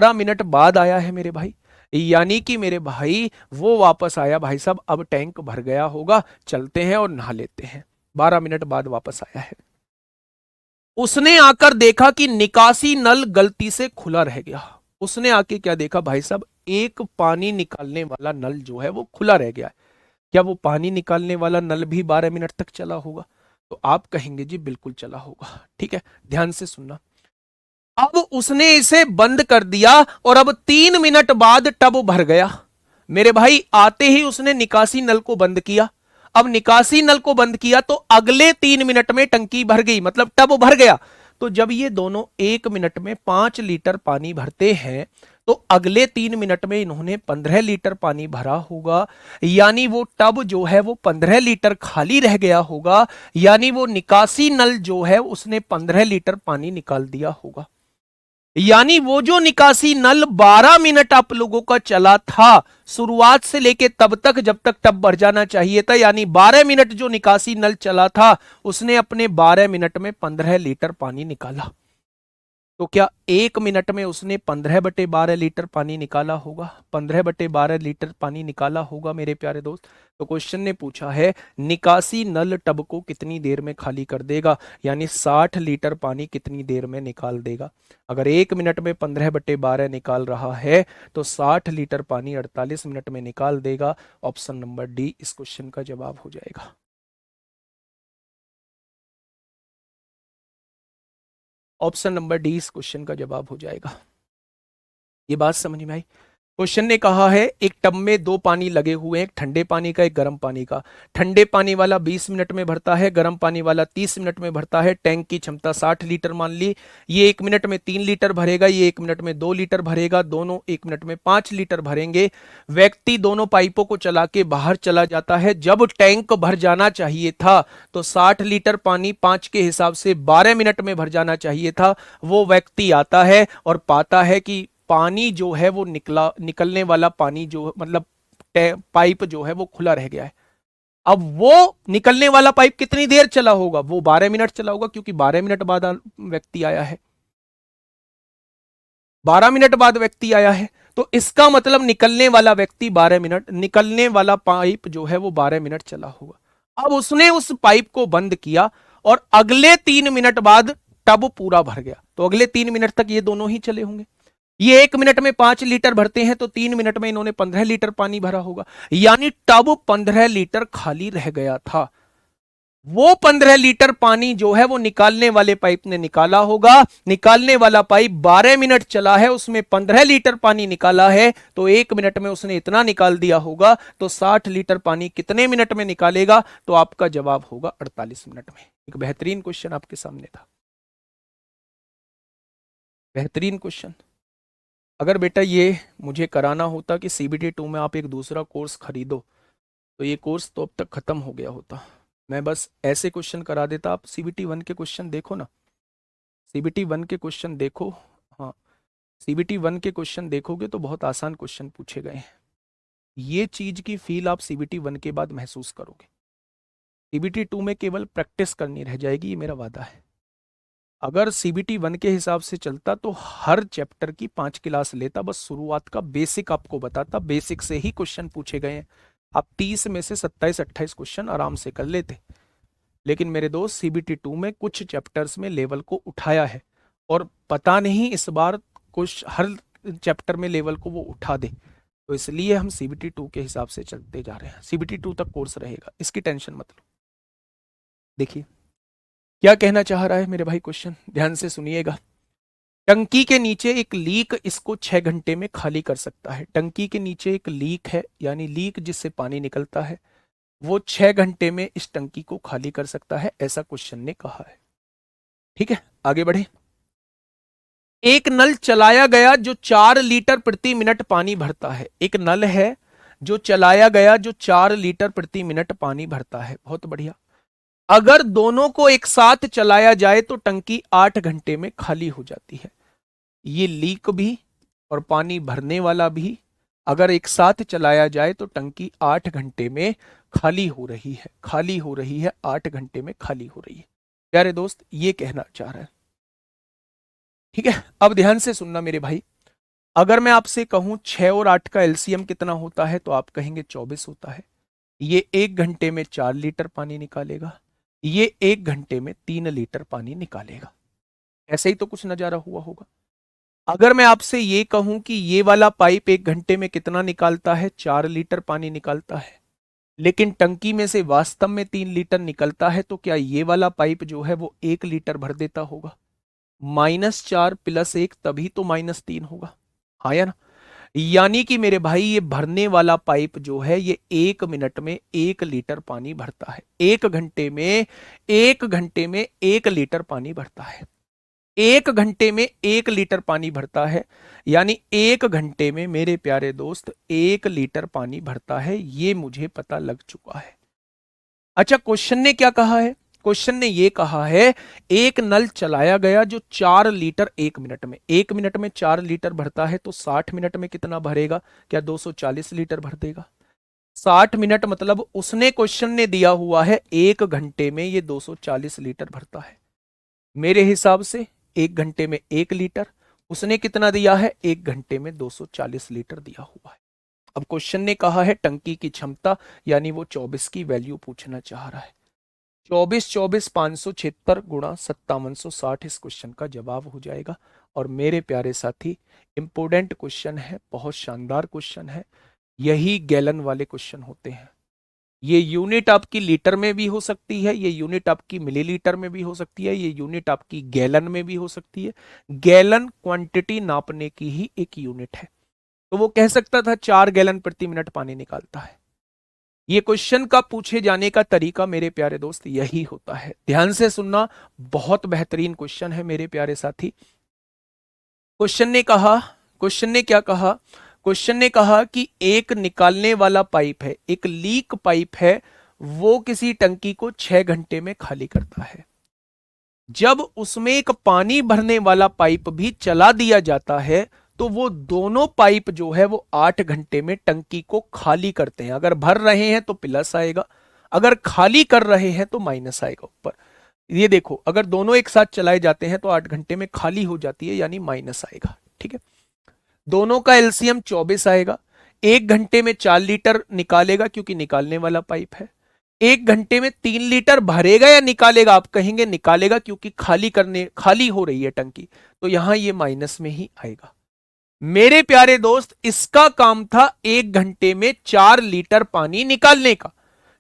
मिनट बाद आया है मेरे भाई, यानी कि मेरे भाई वो वापस आया भाई साहब, अब टैंक भर गया होगा, चलते हैं और नहा लेते हैं। 12 मिनट बाद वापस आया है। उसने आकर देखा कि निकासी नल गलती से खुला रह गया। उसने आके क्या देखा भाई साहब? एक पानी निकालने वाला नल जो है वो खुला रह गया है। क्या वो पानी निकालने वाला नल भी 12 मिनट तक चला होगा? तो आप कहेंगे जी बिल्कुल चला होगा। ठीक है, ध्यान से सुनना। अब उसने इसे बंद कर दिया और अब 3 मिनट बाद टब भर गया। मेरे भाई आते ही उसने निकासी नल को बंद किया। अब निकासी नल को बंद किया तो अगले 3 मिनट में टंकी भर गई, मतलब टब भर गया। तो जब ये दोनों 1 मिनट में 5 लीटर पानी भरते हैं तो अगले 3 मिनट में इन्होंने 15 लीटर पानी भरा होगा, यानी वो टब जो है वो 15 लीटर खाली रह गया होगा, यानी वो निकासी नल जो है उसने 15 लीटर पानी निकाल दिया होगा। यानी वो जो निकासी नल 12 मिनट आप लोगों का चला था शुरुआत से लेके तब तक जब तक टब भर जाना चाहिए था, यानी 12 मिनट जो निकासी नल चला था उसने अपने 12 मिनट में 15 लीटर पानी निकाला। तो क्या 1 मिनट में उसने 15/12 लीटर पानी निकाला होगा? 15/12 लीटर पानी निकाला होगा मेरे प्यारे दोस्त। तो क्वेश्चन ने पूछा है निकासी नल टब को कितनी देर में खाली कर देगा, यानी 60 लीटर पानी कितनी देर में निकाल देगा। अगर 1 मिनट में 15/12 निकाल रहा है तो 60 लीटर पानी 48 मिनट में निकाल देगा। ऑप्शन नंबर डी इस क्वेश्चन का जवाब हो जाएगा। ऑप्शन नंबर डी इस क्वेश्चन का जवाब हो जाएगा। ये बात समझ में आई? क्वेश्चन ने कहा है एक टब में 2 पानी लगे हुए हैं, एक ठंडे पानी का एक गर्म पानी का। ठंडे पानी वाला 20 मिनट में भरता है, गर्म पानी वाला 30 मिनट में भरता है। टैंक की क्षमता 60 लीटर मान ली। ये 1 मिनट में 3 लीटर भरेगा, ये 1 मिनट में 2 लीटर भरेगा, दोनों 1 मिनट में 5 लीटर भरेंगे। व्यक्ति दोनों पाइपों को चला के बाहर चला जाता है। जब टैंक भर जाना चाहिए था तो 60 लीटर पानी 5 के हिसाब से 12 मिनट में भर जाना चाहिए था। वो व्यक्ति आता है और पाता है कि पानी जो है वो निकलने वाला पानी जो मतलब पाइप जो है वो खुला रह गया है। अब वो निकलने वाला पाइप कितनी देर चला होगा? वो 12 मिनट चला होगा, क्योंकि 12 मिनट बाद व्यक्ति आया है, 12 मिनट बाद व्यक्ति आया है। तो इसका मतलब निकलने वाला व्यक्ति 12 मिनट, निकलने वाला पाइप जो है वो 12 मिनट चला होगा। अब उसने उस पाइप को बंद किया और अगले 3 मिनट बाद टब पूरा भर गया, तो अगले 3 मिनट तक ये दोनों ही चले होंगे। ये 1 मिनट में 5 लीटर भरते हैं, तो 3 मिनट में इन्होंने 15 लीटर पानी भरा होगा, यानी टब 15 लीटर खाली रह गया था। वो 15 लीटर पानी जो है वो निकालने वाले पाइप ने निकाला होगा। निकालने वाला पाइप 12 मिनट चला है, उसमें 15 लीटर पानी निकाला है, तो 1 मिनट में उसने इतना निकाल दिया होगा। तो 60 लीटर पानी कितने मिनट में निकालेगा? तो आपका जवाब होगा 48 मिनट में। एक बेहतरीन क्वेश्चन आपके सामने था, बेहतरीन क्वेश्चन। अगर बेटा ये मुझे कराना होता कि सीबीटी 2 में आप एक दूसरा कोर्स खरीदो, तो ये कोर्स तो अब तक खत्म हो गया होता। मैं बस ऐसे क्वेश्चन करा देता। आप सीबीटी 1 के क्वेश्चन देखो ना, सीबीटी 1 के क्वेश्चन देखो। हाँ, सीबीटी 1 के क्वेश्चन देखोगे तो बहुत आसान क्वेश्चन पूछे गए हैं। ये चीज की फील आप सीबीटी 1 के बाद महसूस करोगे। सीबीटी 2 में केवल प्रैक्टिस करनी रह जाएगी, ये मेरा वादा है। अगर सीबीटी 1 के हिसाब से चलता तो हर चैप्टर की 5 क्लास लेता, बस शुरुआत का बेसिक आपको बताता, बेसिक से ही क्वेश्चन पूछे गए हैं। आप 30 में से 27-28 क्वेश्चन आराम से कर लेते। लेकिन मेरे दोस्त सीबीटी 2 में कुछ चैप्टर्स में लेवल को उठाया है, और पता नहीं इस बार कुछ हर चैप्टर में लेवल को वो उठा दे, तो इसलिए हम सीबीटी 2 के हिसाब से चलते जा रहे हैं। सीबीटी 2 तक कोर्स रहेगा, इसकी टेंशन मत लो। देखिए क्या कहना चाह रहा है मेरे भाई, क्वेश्चन ध्यान से सुनिएगा। टंकी के नीचे एक लीक इसको 6 घंटे में खाली कर सकता है। टंकी के नीचे एक लीक है, यानी लीक जिससे पानी निकलता है, वो 6 घंटे में इस टंकी को खाली कर सकता है, ऐसा क्वेश्चन ने कहा है। ठीक है, आगे बढ़े। एक नल चलाया गया जो 4 लीटर प्रति मिनट पानी भरता है। एक नल है जो चलाया गया जो 4 लीटर प्रति मिनट पानी भरता है। बहुत बढ़िया। अगर दोनों को एक साथ चलाया जाए तो टंकी 8 घंटे में खाली हो जाती है। ये लीक भी और पानी भरने वाला भी अगर एक साथ चलाया जाए तो टंकी 8 घंटे में खाली हो रही है, खाली हो रही है, 8 घंटे में खाली हो रही है। प्यारे दोस्त ये कहना चाह रहा है। ठीक है, अब ध्यान से सुनना मेरे भाई। अगर मैं आपसे कहूं 6 और 8 का एलसीएम कितना होता है, तो आप कहेंगे 24 होता है। ये 1 घंटे में 4 लीटर पानी निकालेगा, ये 1 घंटे में 3 लीटर पानी निकालेगा। ऐसे ही तो कुछ नजारा हुआ होगा। अगर मैं आपसे ये कहूं कि ये वाला पाइप 1 घंटे में कितना निकालता है, 4 लीटर पानी निकालता है, लेकिन टंकी में से वास्तव में 3 लीटर निकलता है, तो क्या ये वाला पाइप जो है वो 1 लीटर भर देता होगा? -4 + 1 तभी तो -3 होगा, हाँ या ना? यानी कि मेरे भाई ये भरने वाला पाइप जो है ये 1 मिनट में 1 लीटर पानी भरता है, 1 घंटे में 1 लीटर पानी भरता है। 1 घंटे में 1 लीटर पानी भरता है, यानी 1 घंटे में मेरे प्यारे दोस्त 1 लीटर पानी भरता है, ये मुझे पता लग चुका है। अच्छा, क्वेश्चन ने क्या कहा है? क्वेश्चन ने ये कहा है एक नल चलाया गया जो 4 लीटर 1 मिनट में, 1 मिनट में 4 लीटर भरता है, तो 60 मिनट में कितना भरेगा? क्या 240 लीटर भर देगा? 60 मिनट मतलब उसने, क्वेश्चन ने दिया हुआ है 1 घंटे में ये 240 लीटर भरता है। मेरे हिसाब से 1 घंटे में 1 लीटर, उसने कितना दिया है? 1 घंटे में 240 लीटर दिया हुआ है। अब क्वेश्चन ने कहा है टंकी की क्षमता, यानी वो 24 की वैल्यू पूछना चाह रहा है। 24 576 गुणा 5760 इस क्वेश्चन का जवाब हो जाएगा। और मेरे प्यारे साथी इंपोर्टेंट क्वेश्चन है, बहुत शानदार क्वेश्चन है। यही गैलन वाले क्वेश्चन होते हैं। ये यूनिट आपकी लीटर में भी हो सकती है, ये यूनिट आपकी मिलीलीटर में भी हो सकती है, ये यूनिट आपकी गैलन में भी हो सकती है। गैलन क्वांटिटी नापने की ही एक यूनिट है। तो वो कह सकता था 4 गैलन प्रति मिनट पानी निकालता है। ये क्वेश्चन का पूछे जाने का तरीका मेरे प्यारे दोस्त यही होता है। ध्यान से सुनना, बहुत बेहतरीन क्वेश्चन है मेरे प्यारे साथी। क्वेश्चन ने कहा, क्वेश्चन ने क्या कहा? क्वेश्चन ने कहा कि एक निकालने वाला पाइप है, एक लीक पाइप है, वो किसी टंकी को 6 घंटे में खाली करता है। जब उसमें एक पानी भरने वाला पाइप भी चला दिया जाता है, तो वो दोनों पाइप जो है वो 8 घंटे में टंकी को खाली करते हैं। अगर भर रहे हैं तो प्लस आएगा, अगर खाली कर रहे हैं तो माइनस आएगा ऊपर। ये देखो, अगर दोनों एक साथ चलाए जाते हैं तो 8 घंटे में खाली हो जाती है, यानी माइनस आएगा। ठीक है, दोनों का एलसीएम 24 आएगा। 1 घंटे में 4 लीटर निकालेगा क्योंकि निकालने वाला पाइप है। 1 घंटे में 3 लीटर भरेगा या निकालेगा? आप कहेंगे निकालेगा, क्योंकि खाली हो रही है टंकी, तो यहां ये माइनस में ही आएगा। मेरे प्यारे दोस्त, इसका काम था 1 घंटे में 4 लीटर पानी निकालने का,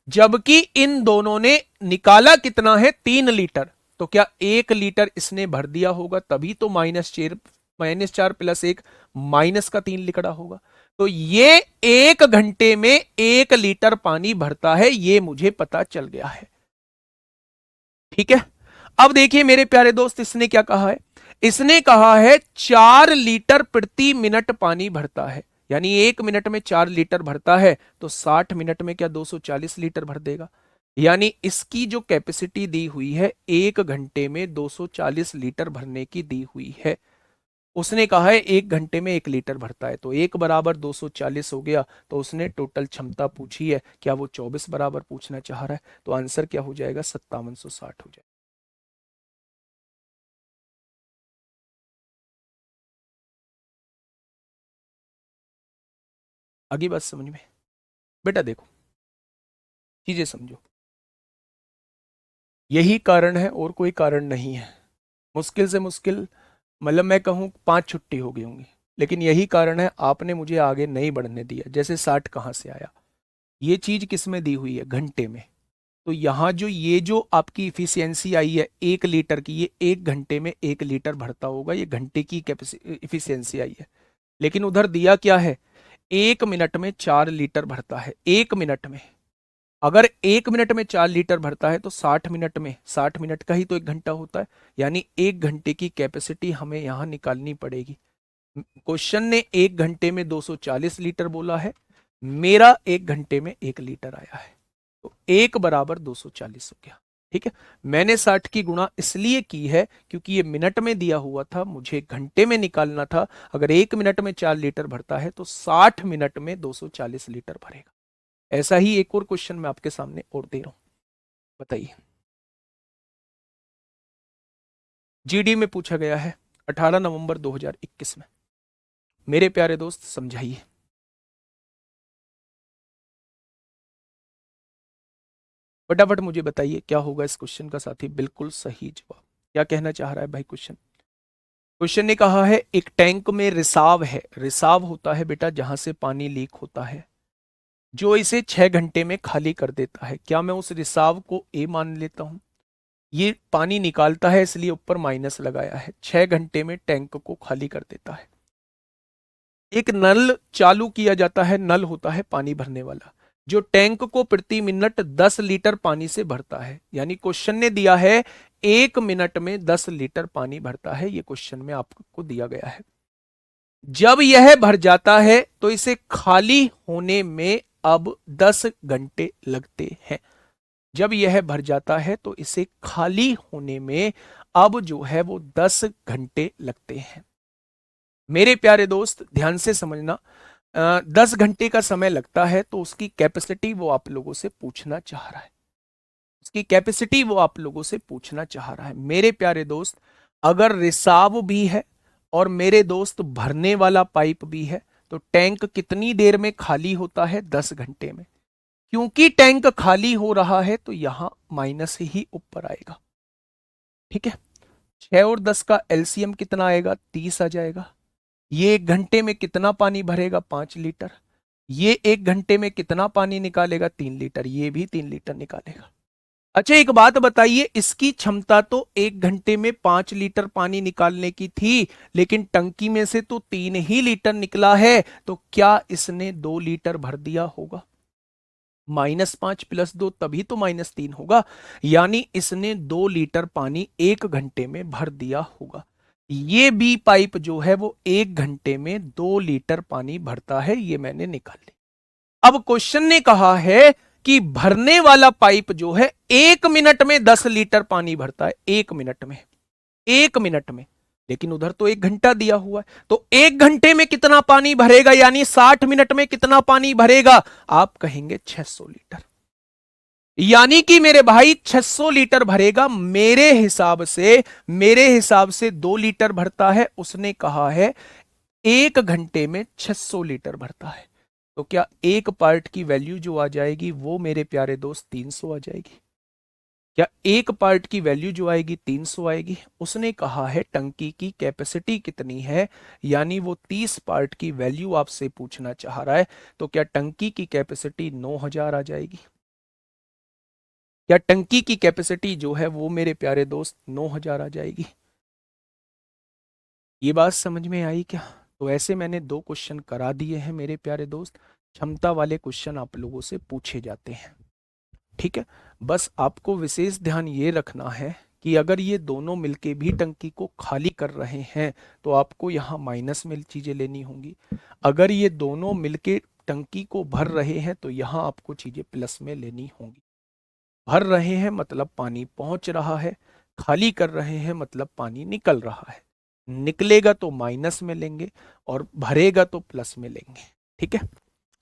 जबकि इन दोनों ने निकाला कितना है? 3 लीटर। तो क्या 1 लीटर इसने भर दिया होगा? तभी तो -4 + 1 -3 लिखा होगा। तो ये 1 घंटे में 1 लीटर पानी भरता है, ये मुझे पता चल गया है। ठीक है, अब देखिए मेरे प्यारे दोस्त, इसने क्या कहा है? इसने कहा है 4 लीटर प्रति मिनट पानी भरता है, यानी 1 मिनट में 4 लीटर भरता है, तो 60 मिनट में क्या 240 लीटर भर देगा? यानी इसकी जो कैपेसिटी दी हुई है 1 घंटे में 240 लीटर भरने की दी हुई है। उसने कहा है 1 घंटे में 1 लीटर भरता है, तो 1 बराबर 240 हो गया। तो उसने टोटल क्षमता पूछी है, क्या वो 24 बराबर पूछना चाह रहा है? तो आंसर क्या हो जाएगा? 5760 हो जाएगा। आगे बात समझ में? बेटा देखो, चीजें समझो, यही कारण है और कोई कारण नहीं है। मुश्किल से मुश्किल, मतलब मैं कहूँ 5 छुट्टी हो गई होंगी, लेकिन यही कारण है, आपने मुझे आगे नहीं बढ़ने दिया। जैसे 60 कहाँ से आया? ये चीज किस में दी हुई है? घंटे में। तो यहाँ जो आपकी इफिशियंसी आई है 1 लीटर की, ये 1 घंटे में 1 लीटर भरता होगा, ये घंटे की इफिशियंसी आई है। लेकिन उधर दिया क्या है? 1 मिनट में 4 लीटर भरता है। 1 मिनट में, अगर 1 मिनट में 4 लीटर भरता है तो 60 मिनट में, 60 मिनट का ही तो 1 घंटा होता है, यानी 1 घंटे की कैपेसिटी हमें यहां निकालनी पड़ेगी। क्वेश्चन ने 1 घंटे में 240 लीटर बोला है, मेरा 1 घंटे में 1 लीटर आया है, तो 1 बराबर 240 हो गया। ठीक है, मैंने 60 की गुणा इसलिए की है क्योंकि ये मिनट में दिया हुआ था, मुझे घंटे में निकालना था। अगर 1 मिनट में 4 लीटर भरता है तो 60 मिनट में 240 लीटर भरेगा। ऐसा ही एक और क्वेश्चन मैं आपके सामने और दे रहा हूं, बताइए। जीडी में पूछा गया है 18 नवंबर 2021 में। मेरे प्यारे दोस्त समझाइए। फटाफट मुझे बताइए क्या होगा इस क्वेश्चन का साथी? बिल्कुल सही जवाब। क्या कहना चाह रहा है भाई क्वेश्चन? क्वेश्चन ने कहा है एक टैंक में रिसाव है। रिसाव होता है बेटा जहां से पानी लीक होता है, जो इसे 6 घंटे में खाली कर देता है। क्या मैं उस रिसाव को ए मान लेता हूं? ये पानी निकालता है इसलिए ऊपर माइनस लगाया है। 6 घंटे में टैंक को खाली कर देता है। एक नल चालू किया जाता है, नल होता है पानी भरने वाला, जो टैंक को प्रति मिनट 10 लीटर पानी से भरता है। यानी क्वेश्चन ने दिया है 1 मिनट में 10 लीटर पानी भरता है, ये क्वेश्चन में आपको दिया गया है। जब यह भर जाता है तो इसे खाली होने में अब 10 घंटे लगते हैं। जब यह भर जाता है तो इसे खाली होने में अब जो है वो 10 घंटे लगते हैं। मेरे प्यारे दोस्त ध्यान से समझना, 10 घंटे का समय लगता है तो उसकी कैपेसिटी वो आप लोगों से पूछना चाह रहा है। उसकी कैपेसिटी वो आप लोगों से पूछना चाह रहा है। मेरे प्यारे दोस्त, अगर रिसाव भी है और मेरे दोस्त भरने वाला पाइप भी है, तो टैंक कितनी देर में खाली होता है? 10 घंटे में। क्योंकि टैंक खाली हो रहा है तो यहां माइनस ही ऊपर आएगा। ठीक है, 6 और 10 का एलसीएम कितना आएगा? 30 आ जाएगा। ये 1 घंटे में कितना पानी भरेगा? 5 लीटर। ये 1 घंटे में कितना पानी निकालेगा? 3 लीटर। ये भी 3 लीटर निकालेगा। अच्छा एक बात बताइए, इसकी क्षमता तो 1 घंटे में 5 लीटर पानी निकालने की थी, लेकिन टंकी में से तो 3 ही लीटर निकला है, तो क्या इसने 2 लीटर भर दिया होगा? -5 + 2 तभी तो -3 होगा, यानी इसने 2 लीटर पानी 1 घंटे में भर दिया होगा। ये बी पाइप जो है वो 1 घंटे में 2 लीटर पानी भरता है, ये मैंने निकाल लिया। अब क्वेश्चन ने कहा है कि भरने वाला पाइप जो है 1 मिनट में 10 लीटर पानी भरता है। 1 मिनट में, 1 मिनट में, लेकिन उधर तो 1 घंटा दिया हुआ है, तो 1 घंटे में कितना पानी भरेगा? यानी 60 मिनट में कितना पानी भरेगा? आप कहेंगे 600 लीटर। यानी कि मेरे भाई 600 लीटर भरेगा, मेरे हिसाब से 2 लीटर भरता है, उसने कहा है 1 घंटे में 600 लीटर भरता है। तो क्या एक पार्ट की वैल्यू जो आ जाएगी वो मेरे प्यारे दोस्त 300 आ जाएगी? क्या एक पार्ट की वैल्यू जो आएगी 300 आएगी? उसने कहा है टंकी की कैपेसिटी कितनी है, यानी वो 30 पार्ट की वैल्यू आपसे पूछना चाह रहा है। तो क्या टंकी की कैपेसिटी 9000 आ जाएगी? क्या टंकी की कैपेसिटी जो है वो मेरे प्यारे दोस्त 9000 आ जाएगी? ये बात समझ में आई क्या? तो ऐसे मैंने 2 क्वेश्चन करा दिए हैं मेरे प्यारे दोस्त। क्षमता वाले क्वेश्चन आप लोगों से पूछे जाते हैं, ठीक है। बस आपको विशेष ध्यान ये रखना है कि अगर ये दोनों मिलके भी टंकी को खाली कर रहे हैं तो आपको यहाँ माइनस में चीजें लेनी होंगी। अगर ये दोनों मिलके टंकी को भर रहे हैं तो यहाँ आपको चीजें प्लस में लेनी होंगी। भर रहे हैं मतलब पानी पहुंच रहा है, खाली कर रहे हैं मतलब पानी निकल रहा है। निकलेगा तो माइनस में लेंगे और भरेगा तो प्लस में लेंगे, ठीक है।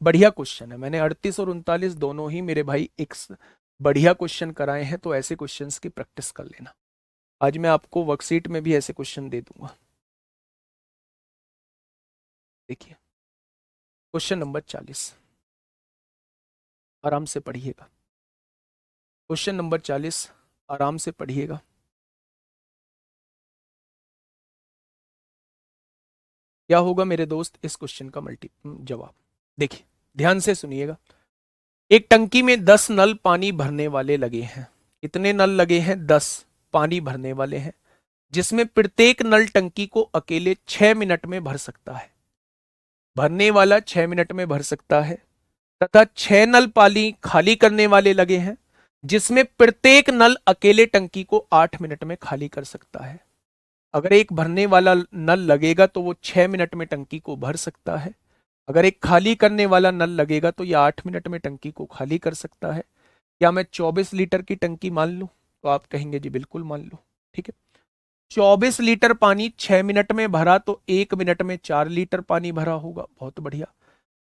बढ़िया क्वेश्चन है, मैंने 38 और 39 दोनों ही मेरे भाई एक बढ़िया क्वेश्चन कराए हैं, तो ऐसे क्वेश्चंस की प्रैक्टिस कर लेना। आज मैं आपको वर्कशीट में भी ऐसे क्वेश्चन दे दूंगा। देखिए क्वेश्चन नंबर 40, आराम से पढ़िएगा। क्वेश्चन नंबर 40 आराम से पढ़िएगा। क्या होगा मेरे दोस्त इस क्वेश्चन का जवाब? देखिए ध्यान से सुनिएगा। एक टंकी में 10 नल पानी भरने वाले लगे हैं। कितने नल लगे हैं? 10 पानी भरने वाले हैं, जिसमें प्रत्येक नल टंकी को अकेले 6 मिनट में भर सकता है। भरने वाला 6 मिनट में भर सकता है, तथा 6 नल पानी खाली करने वाले लगे हैं, जिसमें प्रत्येक नल अकेले टंकी को 8 मिनट में खाली कर सकता है। अगर एक भरने वाला नल लगेगा तो वो 6 मिनट में टंकी को भर सकता है। अगर एक खाली करने वाला नल लगेगा तो ये 8 मिनट में टंकी को खाली कर सकता है। क्या मैं 24 लीटर की टंकी मान लूं? तो आप कहेंगे जी बिल्कुल मान लो, ठीक है। 24 लीटर पानी 6 मिनट में भरा तो 1 मिनट में 4 लीटर पानी भरा होगा, बहुत बढ़िया।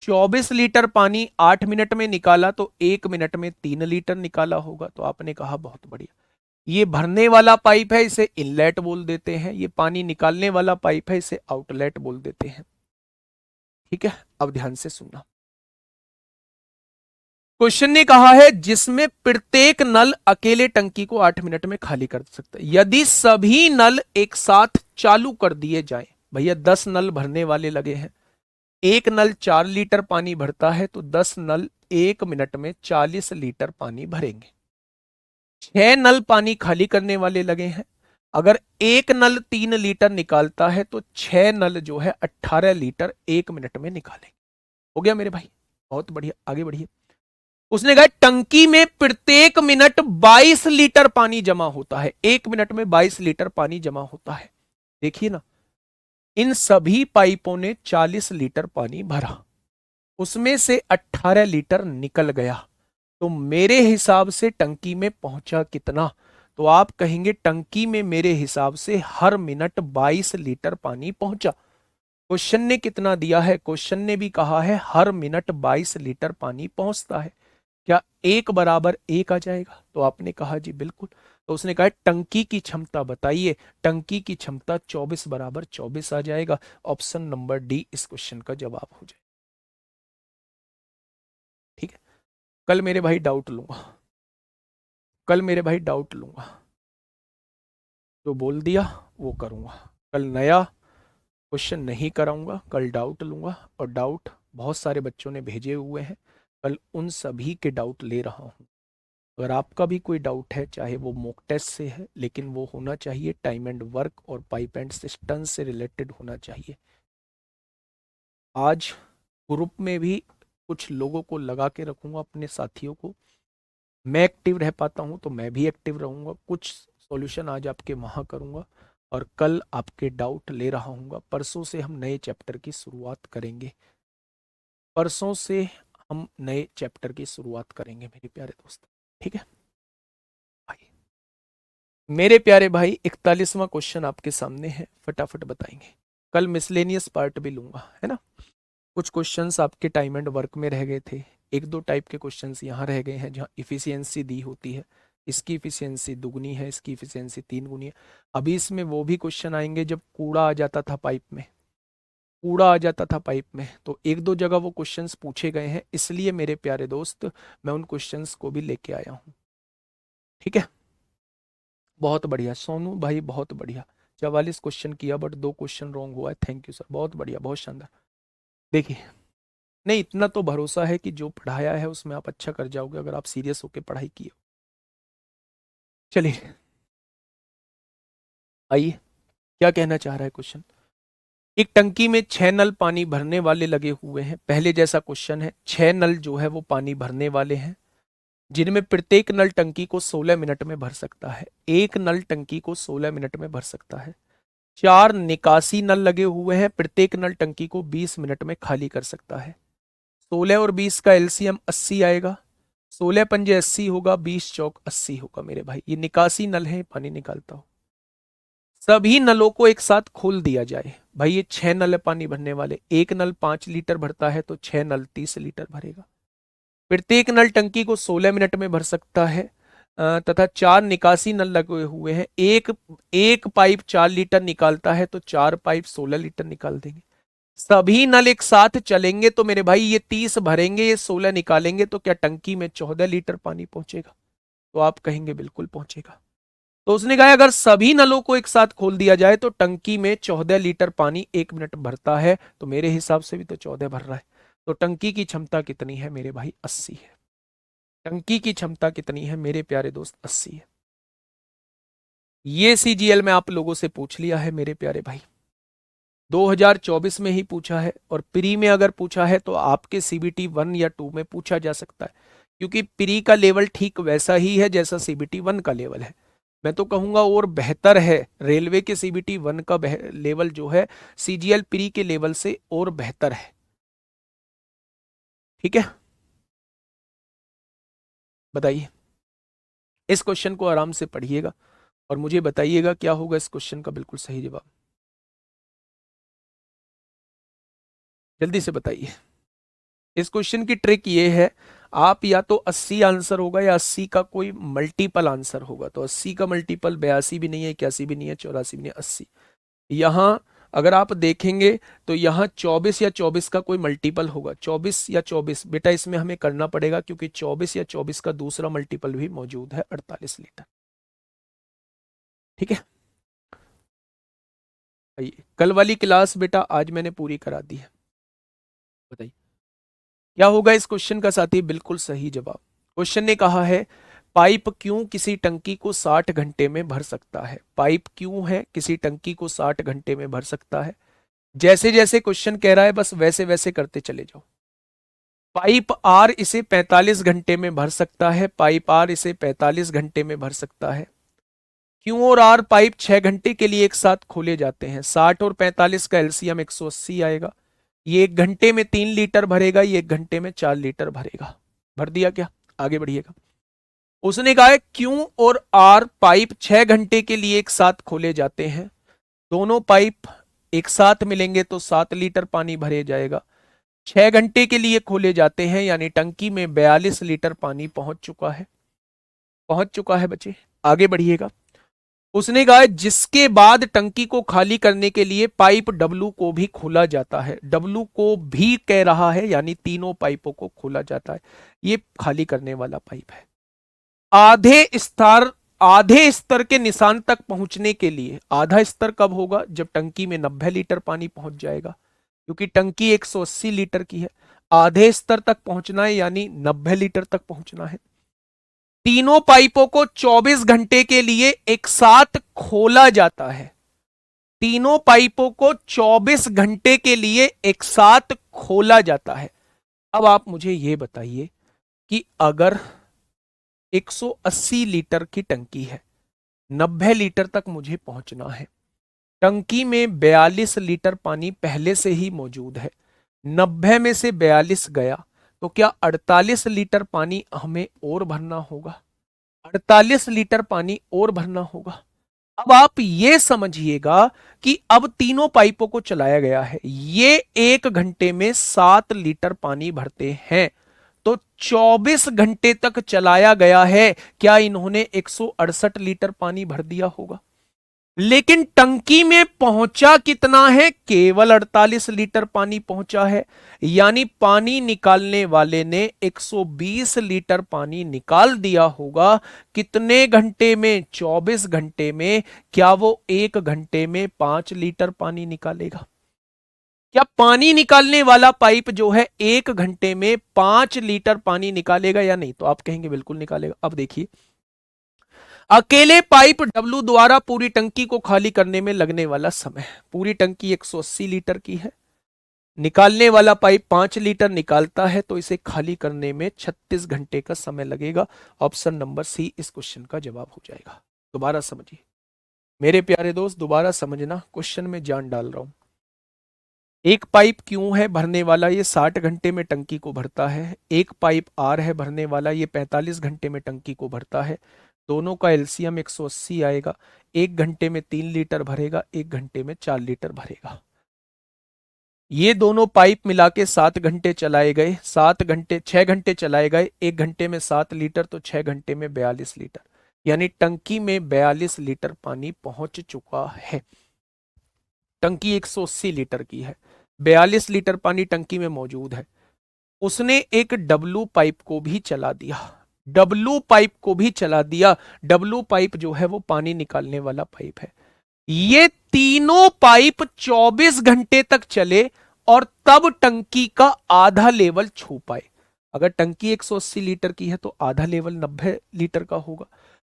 24 लीटर पानी 8 मिनट में निकाला तो 1 मिनट में 3 लीटर निकाला होगा, तो आपने कहा बहुत बढ़िया। ये भरने वाला पाइप है, इसे इनलेट बोल देते हैं। ये पानी निकालने वाला पाइप है, इसे आउटलेट बोल देते हैं, ठीक है। अब ध्यान से सुनना। क्वेश्चन ने कहा है जिसमें प्रत्येक नल अकेले टंकी को 8 मिनट में खाली कर सकता है। यदि सभी नल एक साथ चालू कर दिए जाएं, भैया 10 नल भरने वाले लगे हैं, एक नल 4 लीटर पानी भरता है तो 10 नल 1 मिनट में 40 लीटर पानी भरेंगे। 6 नल पानी खाली करने वाले लगे हैं, अगर एक नल 3 लीटर निकालता है तो 6 नल जो है 18 लीटर 1 मिनट में निकालेंगे। हो गया मेरे भाई, बहुत बढ़िया, आगे बढ़िए। उसने कहा टंकी में प्रत्येक मिनट 22 लीटर पानी जमा होता है, 1 मिनट में 22 लीटर पानी जमा होता है। देखिए ना, इन सभी पाइपों ने 40 लीटर पानी भरा, उसमें से 18 लीटर निकल गया, तो मेरे हिसाब से टंकी में पहुंचा कितना? तो आप कहेंगे टंकी में मेरे हिसाब से हर मिनट 22 लीटर पानी पहुंचा। क्वेश्चन ने कितना दिया है? क्वेश्चन ने भी कहा है हर मिनट 22 लीटर पानी पहुंचता है। क्या 1 बराबर 1 आ जाएगा? तो आपने कहा जी बिल्कुल। तो उसने कहा टंकी की क्षमता बताइए। टंकी की क्षमता 24 बराबर 24 आ जाएगा। ऑप्शन नंबर डी इस क्वेश्चन का जवाब हो जाए, ठीक है। कल मेरे भाई डाउट लूंगा, कल मेरे भाई डाउट लूंगा, जो बोल दिया वो करूंगा। कल नया क्वेश्चन नहीं कराऊंगा, कल डाउट लूंगा, और डाउट बहुत सारे बच्चों ने भेजे हुए हैं, कल उन सभी के डाउट ले रहा हूं। अगर आपका भी कोई डाउट है, चाहे वो मॉक टेस्ट से है, लेकिन वो होना चाहिए टाइम एंड वर्क और पाइप एंड सिस्टम से रिलेटेड होना चाहिए। आज ग्रुप में भी कुछ लोगों को लगा के रखूंगा, अपने साथियों को। मैं एक्टिव रह पाता हूं तो मैं भी एक्टिव रहूंगा, कुछ सॉल्यूशन आज आपके वहां करूंगा, और कल आपके डाउट ले रहा हूँ। परसों से हम नए चैप्टर की शुरुआत करेंगे, परसों से हम नए चैप्टर की शुरुआत करेंगे मेरे प्यारे दोस्त, ठीक है भाई। मेरे प्यारे भाई 41वां क्वेश्चन आपके सामने है, फटाफट बताएंगे। कल मिसलेनियस पार्ट भी लूंगा, है ना। कुछ क्वेश्चंस आपके टाइम एंड वर्क में रह गए थे, एक दो टाइप के क्वेश्चंस यहाँ रह गए हैं जहाँ इफिशियंसी दी होती है, इसकी इफिशियंसी दुगनी है, इसकी इफिशियंसी 3 गुनी है। अभी इसमें वो भी क्वेश्चन आएंगे जब कूड़ा आ जाता था पाइप में, कूड़ा आ जाता था पाइप में, तो एक दो जगह वो क्वेश्चंस पूछे गए हैं, इसलिए मेरे प्यारे दोस्त मैं उन क्वेश्चंस को भी लेके आया हूँ। ठीक है, बहुत बढ़िया सोनू भाई, बहुत बढ़िया। 44 क्वेश्चन किया बट 2 क्वेश्चन रॉन्ग हुआ है, थैंक यू सर, बहुत बढ़िया, बहुत शानदार। देखिए, नहीं इतना तो भरोसा है कि जो पढ़ाया है उसमें आप अच्छा कर जाओगे अगर आप सीरियस होकर पढ़ाई की हो। चलिए आइए, क्या कहना चाह रहा है क्वेश्चन। एक टंकी में 6 नल पानी भरने वाले लगे हुए हैं, पहले जैसा क्वेश्चन है, 6 नल जो है वो पानी भरने वाले हैं, जिनमें प्रत्येक नल टंकी को 16 मिनट में भर सकता है। एक नल टंकी को 16 मिनट में भर सकता है। 4 निकासी नल लगे हुए हैं, प्रत्येक नल टंकी को 20 मिनट में खाली कर सकता है। 16 और 20 का एलसीएम 80 आएगा, 16 पंजे 80 होगा, 20 चौक 80 होगा मेरे भाई। ये निकासी नल है, पानी निकालता हो। सभी नलों को एक साथ खोल दिया जाए, भाई ये 6 नल है पानी भरने वाले, एक नल 5 लीटर भरता है तो 6 नल 30 लीटर भरेगा। प्रत्येक नल टंकी को 16 मिनट में भर सकता है, तथा 4 निकासी नल लगे हुए हैं, एक एक पाइप 4 लीटर निकालता है तो 4 पाइप 16 लीटर निकाल देंगे। सभी नल एक साथ चलेंगे तो मेरे भाई ये 30 भरेंगे, ये 16 निकालेंगे, तो क्या टंकी में 14 लीटर पानी पहुंचेगा? तो आप कहेंगे बिल्कुल पहुंचेगा। तो उसने कहा अगर सभी नलों को एक साथ खोल दिया जाए तो टंकी में 14 लीटर पानी 1 मिनट भरता है, तो मेरे हिसाब से भी तो 14 भर रहा है। तो टंकी की क्षमता कितनी है मेरे भाई? 80 है। टंकी की क्षमता कितनी है मेरे प्यारे दोस्त? 80 है। ये सीजीएल में आप लोगों से पूछ लिया है मेरे प्यारे भाई, 2024 में ही पूछा है, और प्री में अगर पूछा है तो आपके सीबीटी 1 या 2 में पूछा जा सकता है, क्योंकि प्री का लेवल ठीक वैसा ही है जैसा सीबीटी 1 का लेवल है। मैं तो कहूंगा और बेहतर है, रेलवे के सीबीटी 1 का लेवल जो है सीजीएल प्री के लेवल से और बेहतर है। ठीक है, बताइए, इस क्वेश्चन को आराम से पढ़िएगा और मुझे बताइएगा क्या होगा इस क्वेश्चन का बिल्कुल सही जवाब। जल्दी से बताइए। इस क्वेश्चन की ट्रिक ये है, आप या तो 80 आंसर होगा या 80 का कोई मल्टीपल आंसर होगा। तो 80 का मल्टीपल 82 भी नहीं है, 81 भी नहीं है, 84 भी नहीं है, 80। यहां अगर आप देखेंगे तो यहाँ 24 या 24 का कोई मल्टीपल होगा, 24 या 24 बेटा इसमें हमें करना पड़ेगा, क्योंकि 24 या 24 का दूसरा मल्टीपल भी मौजूद है, 48 लीटर। ठीक है, आइए, कल वाली क्लास बेटा आज मैंने पूरी करा दी है। बताइए क्या होगा इस क्वेश्चन का साथी? बिल्कुल सही जवाब। क्वेश्चन ने कहा है पाइप क्यों किसी टंकी को 60 घंटे में भर सकता है। पाइप क्यों है किसी टंकी को 60 घंटे में भर सकता है। जैसे जैसे क्वेश्चन कह रहा है बस वैसे वैसे करते चले जाओ। पाइप आर इसे 45 घंटे में भर सकता है, पाइप आर इसे 45 घंटे में भर सकता है। क्यू और आर पाइप 6 घंटे के लिए एक साथ खोले जाते हैं। 60 और 45 का एलसीएम 180 आएगा। ये 1 घंटे में 3 लीटर भरेगा, ये 1 घंटे में 4 लीटर भरेगा। भर दिया क्या? आगे बढ़िएगा। उसने कहा है क्यू और आर पाइप 6 घंटे के लिए एक साथ खोले जाते हैं। दोनों पाइप एक साथ मिलेंगे तो 7 लीटर पानी भरे जाएगा। 6 घंटे के लिए खोले जाते हैं, यानी टंकी में 42 लीटर पानी पहुंच चुका है। पहुंच चुका है बच्चे, आगे बढ़िएगा। उसने कहा जिसके बाद टंकी को खाली करने के लिए पाइप डब्लू को भी खोला जाता है। डब्लू को भी कह रहा है, यानी तीनों पाइपों को खोला जाता है। ये खाली करने वाला पाइप है। आधे स्तर के निशान तक पहुंचने के लिए, आधा स्तर कब होगा? जब टंकी में 90 लीटर पानी पहुंच जाएगा, क्योंकि टंकी 180 लीटर की है। आधे स्तर तक पहुंचना है, यानी 90 लीटर तक पहुंचना है। तीनों पाइपों को 24 घंटे के लिए एक साथ खोला जाता है। तीनों पाइपों को 24 घंटे के लिए एक साथ खोला जाता है। अब आप मुझे यह बताइए कि अगर 180 लीटर की टंकी है, 90 लीटर तक मुझे पहुंचना है, टंकी में 42 लीटर पानी पहले से ही मौजूद है, 90 में से 42 गया, तो क्या 48 लीटर पानी हमें और भरना होगा? 48 लीटर पानी और भरना होगा। अब आप ये समझिएगा कि अब तीनों पाइपों को चलाया गया है, ये 1 घंटे में 7 लीटर पानी भरते हैं। तो 24 घंटे तक चलाया गया है, क्या इन्होंने 168 लीटर पानी भर दिया होगा? लेकिन टंकी में पहुंचा कितना है? केवल 48 लीटर पानी पहुंचा है। यानी पानी निकालने वाले ने 120 लीटर पानी निकाल दिया होगा। कितने घंटे में? 24 घंटे में। क्या वो 1 घंटे में 5 लीटर पानी निकालेगा? क्या पानी निकालने वाला पाइप जो है 1 घंटे में 5 लीटर पानी निकालेगा या नहीं? तो आप कहेंगे बिल्कुल निकालेगा। अब देखिए, अकेले पाइप डब्लू द्वारा पूरी टंकी को खाली करने में लगने वाला समय, पूरी टंकी 180 लीटर की है, निकालने वाला पाइप 5 लीटर निकालता है, तो इसे खाली करने में 36 घंटे का समय लगेगा। ऑप्शन नंबर सी इस क्वेश्चन का जवाब हो जाएगा। दोबारा समझिए मेरे प्यारे दोस्त, दोबारा समझना, क्वेश्चन में जान डाल रहा हूं। एक पाइप क्यों है भरने वाला, ये 60 घंटे में टंकी को भरता है। एक पाइप आर है भरने वाला, ये 45 घंटे में टंकी को भरता है। दोनों का एलसीएम 180 आएगा। 1 घंटे में 3 लीटर भरेगा, 1 घंटे में 4 लीटर भरेगा। ये दोनों पाइप मिला के 7 घंटे चलाए गए, 7 घंटे 6 घंटे चलाए गए, 1 घंटे में 7 लीटर, तो 6 घंटे में 42 लीटर। यानी टंकी में 42 लीटर पानी पहुंच चुका है। टंकी 180 लीटर की है, 42 लीटर पानी टंकी में मौजूद है। उसने एक डब्लू पाइप को भी चला दिया, डब्लू पाइप को भी चला दिया। डब्लू पाइप जो है वो पानी निकालने वाला पाइप है। ये तीनों पाइप 24 घंटे तक चले और तब टंकी का आधा लेवल छू पाए। अगर टंकी 180 लीटर की है तो आधा लेवल 90 लीटर का होगा।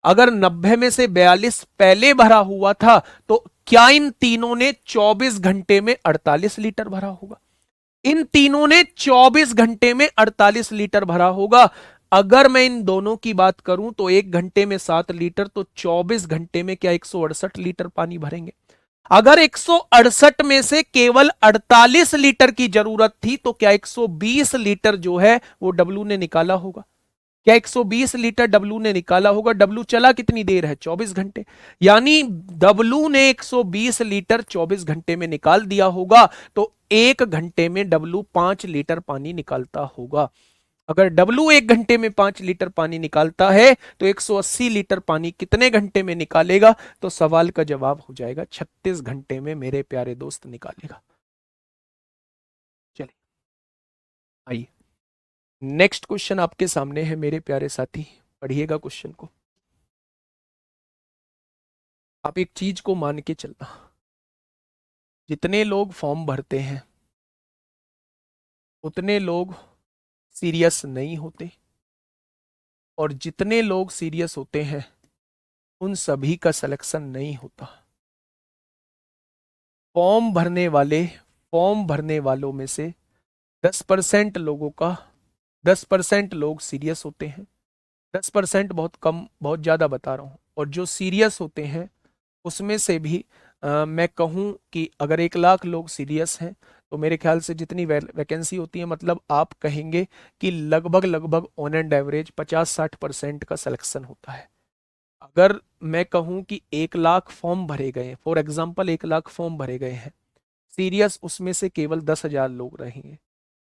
अगर 90 में से 42 पहले भरा हुआ था, तो क्या इन तीनों ने 24 घंटे में 48 लीटर भरा होगा? इन तीनों ने 24 घंटे में 48 लीटर भरा होगा। अगर मैं इन दोनों की बात करूं तो 1 घंटे में 7 लीटर, तो 24 घंटे में क्या 168 लीटर पानी भरेंगे? अगर 168 में से केवल 48 लीटर की जरूरत थी, तो क्या 120 लीटर जो है वो डब्लू ने निकाला होगा? क्या 120 लीटर डब्लू ने निकाला होगा? डब्लू चला कितनी देर है? 24 घंटे। यानी डब्लू ने 120 लीटर 24 घंटे में निकाल दिया होगा, तो 1 घंटे में डब्लू 5 लीटर पानी निकालता होगा। अगर डब्लू 1 घंटे में 5 लीटर पानी निकालता है, तो 180 लीटर पानी कितने घंटे में निकालेगा? तो सवाल का जवाब हो जाएगा 36 घंटे में मेरे प्यारे दोस्त निकालेगा। चलिए आइए, नेक्स्ट क्वेश्चन आपके सामने है मेरे प्यारे साथी, पढ़िएगा क्वेश्चन को। आप एक चीज को मान के चलना, जितने लोग फॉर्म भरते हैं उतने लोग सीरियस नहीं होते, और जितने लोग सीरियस होते हैं उन सभी का सिलेक्शन नहीं होता। फॉर्म भरने वालों में से 10% लोगों का 10% लोग सीरियस होते हैं। 10% बहुत कम, बहुत ज्यादा बता रहा हूं। और जो सीरियस होते हैं उसमें से भी मैं कहूं कि अगर 1 लाख लोग सीरियस हैं, तो मेरे ख्याल से जितनी वैकेंसी होती है, मतलब आप कहेंगे कि लगभग लगभग ऑन एंड एवरेज 50-60% का सिलेक्शन होता है। अगर मैं कहूं कि 1 लाख फॉर्म भरे गए, फॉर एग्जाम्पल 1 लाख फॉर्म भरे गए हैं, सीरियस उसमें से केवल 10,000 लोग रहेंगे।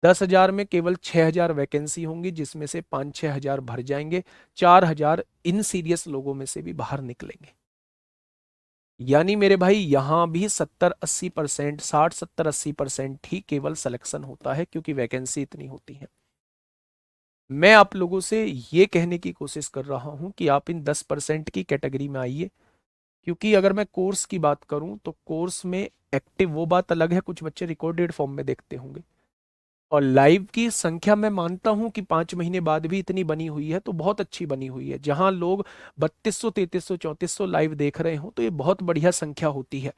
10,000 में केवल 6,000 वैकेंसी होंगी, जिसमें से 5-6 हजार भर जाएंगे। 4,000 इन सीरियस लोगों में से भी बाहर निकलेंगे। यानी मेरे भाई यहां भी 70-80%, 60-70-80% ही केवल सिलेक्शन होता है, क्योंकि वैकेंसी इतनी होती है। मैं आप लोगों से ये कहने की कोशिश कर रहा हूं कि आप इन 10% की कैटेगरी में आइए। क्योंकि अगर मैं कोर्स की बात करूं तो कोर्स में एक्टिव वो बात अलग है, कुछ बच्चे रिकॉर्डेड फॉर्म में देखते होंगे, और लाइव की संख्या मैं मानता हूं कि 5 महीने बाद भी इतनी बनी हुई है तो बहुत अच्छी बनी हुई है। जहां लोग 3200, 3300, 3400 लाइव देख रहे हो तो ये बहुत बढ़िया संख्या होती है।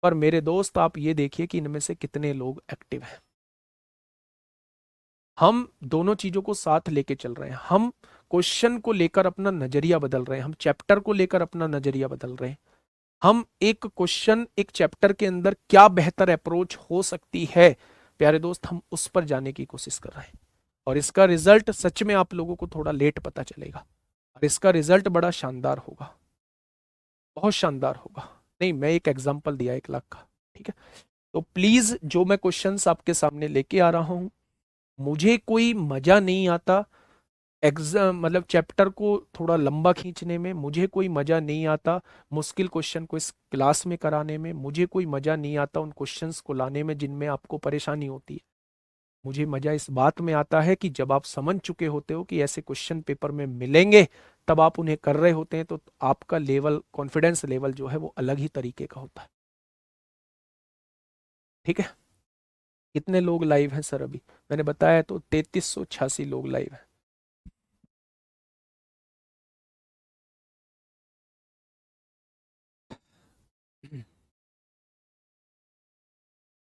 पर मेरे दोस्त आप ये देखिए कि इनमें से कितने लोग एक्टिव हैं। हम दोनों चीजों को साथ लेके चल रहे हैं। हम क्वेश्चन को लेकर अपना नजरिया बदल रहे हैं, हम चैप्टर को लेकर अपना नजरिया बदल रहे हैं। हम एक क्वेश्चन, एक चैप्टर के अंदर क्या बेहतर अप्रोच हो सकती है प्यारे दोस्त, हम उस पर जाने की कोशिश कर रहे हैं। और इसका रिजल्ट सच में आप लोगों को थोड़ा लेट पता चलेगा, और इसका रिजल्ट बड़ा शानदार होगा, बहुत शानदार होगा। नहीं, मैं एक एग्जांपल दिया 1 लाख का, ठीक है। तो प्लीज जो मैं क्वेश्चंस आपके सामने लेके आ रहा हूं, मुझे कोई मजा नहीं आता एग्जाम मतलब चैप्टर को थोड़ा लंबा खींचने में, मुझे कोई मजा नहीं आता मुश्किल क्वेश्चन को इस क्लास में कराने में, मुझे कोई मजा नहीं आता उन क्वेश्चंस को लाने में जिनमें आपको परेशानी होती है। मुझे मजा इस बात में आता है कि जब आप समझ चुके होते हो कि ऐसे क्वेश्चन पेपर में मिलेंगे, तब आप उन्हें कर रहे होते हैं, तो आपका लेवल, कॉन्फिडेंस लेवल जो है वो अलग ही तरीके का होता है। ठीक है। कितने लोग लाइव हैं सर अभी? मैंने बताया तो 3386 लोग लाइव हैं।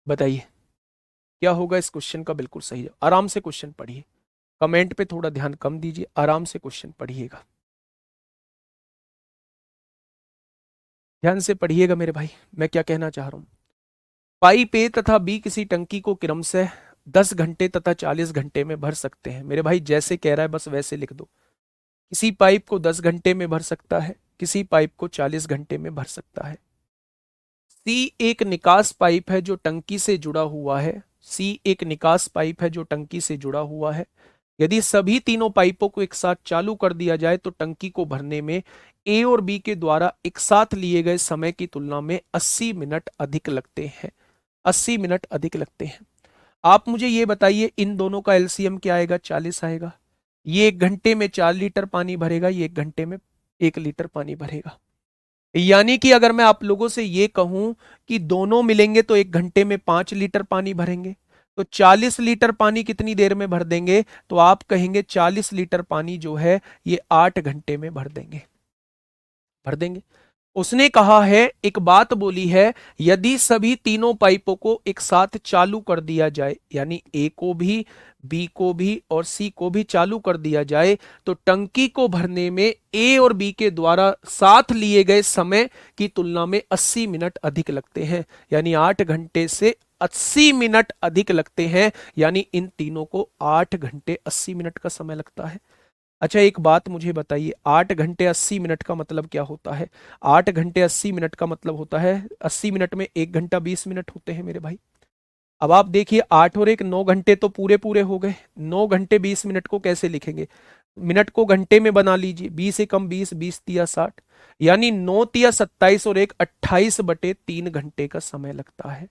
बताइए क्या होगा इस क्वेश्चन का बिल्कुल सही जवाब। आराम से क्वेश्चन पढ़िए, कमेंट पे थोड़ा ध्यान कम दीजिए, आराम से क्वेश्चन पढ़िएगा, ध्यान से पढ़िएगा मेरे भाई। मैं क्या कहना चाह रहा हूं, पाइप ए तथा बी किसी टंकी को क्रमशः 10 घंटे तथा 40 घंटे में भर सकते हैं। मेरे भाई जैसे कह रहा है बस वैसे लिख दो। किसी पाइप को 10 घंटे में भर सकता है, किसी पाइप को 40 घंटे में भर सकता है। सी एक निकास पाइप है जो टंकी से जुड़ा हुआ है। सी एक निकास पाइप है जो टंकी से जुड़ा हुआ है। यदि सभी तीनों पाइपों को एक साथ चालू कर दिया जाए तो टंकी को भरने में ए और बी के द्वारा एक साथ लिए गए समय की तुलना में 80 मिनट अधिक लगते हैं। 80 मिनट अधिक लगते हैं। आप मुझे ये बताइए इन दोनों का एलसीएम क्या आएगा? 40 आएगा। ये 1 घंटे में 4 लीटर पानी भरेगा, ये 1 घंटे में 1 लीटर पानी भरेगा। यानी कि अगर मैं आप लोगों से ये कहूं कि दोनों मिलेंगे तो 1 घंटे में 5 लीटर पानी भरेंगे, तो 40 लीटर पानी कितनी देर में भर देंगे? तो आप कहेंगे 40 लीटर पानी जो है ये 8 घंटे में भर देंगे। भर देंगे। उसने कहा है, एक बात बोली है, यदि सभी तीनों पाइपों को एक साथ चालू कर दिया जाए, यानी ए को भी, बी को भी और सी को भी चालू कर दिया जाए, तो टंकी को भरने में ए और बी के द्वारा साथ लिए गए समय की तुलना में 80 मिनट अधिक लगते हैं। यानी 8 घंटे से 80 मिनट अधिक लगते हैं। यानी इन तीनों को 8 घंटे 80 मिनट का समय लगता है। अच्छा एक बात मुझे बताइए, 8 घंटे 80 मिनट का मतलब क्या होता है? 8 घंटे 80 मिनट का मतलब होता है 80 मिनट में 1 घंटा 20 मिनट होते हैं मेरे भाई। अब आप देखिए 8 और 1 9 घंटे तो पूरे पूरे हो गए। 9 घंटे 20 मिनट को कैसे लिखेंगे? मिनट को घंटे में बना लीजिए, 20 एकम 20, 20 तिया 60, यानी 9 तिया 27 और 1 28/3 घंटे का समय लगता है।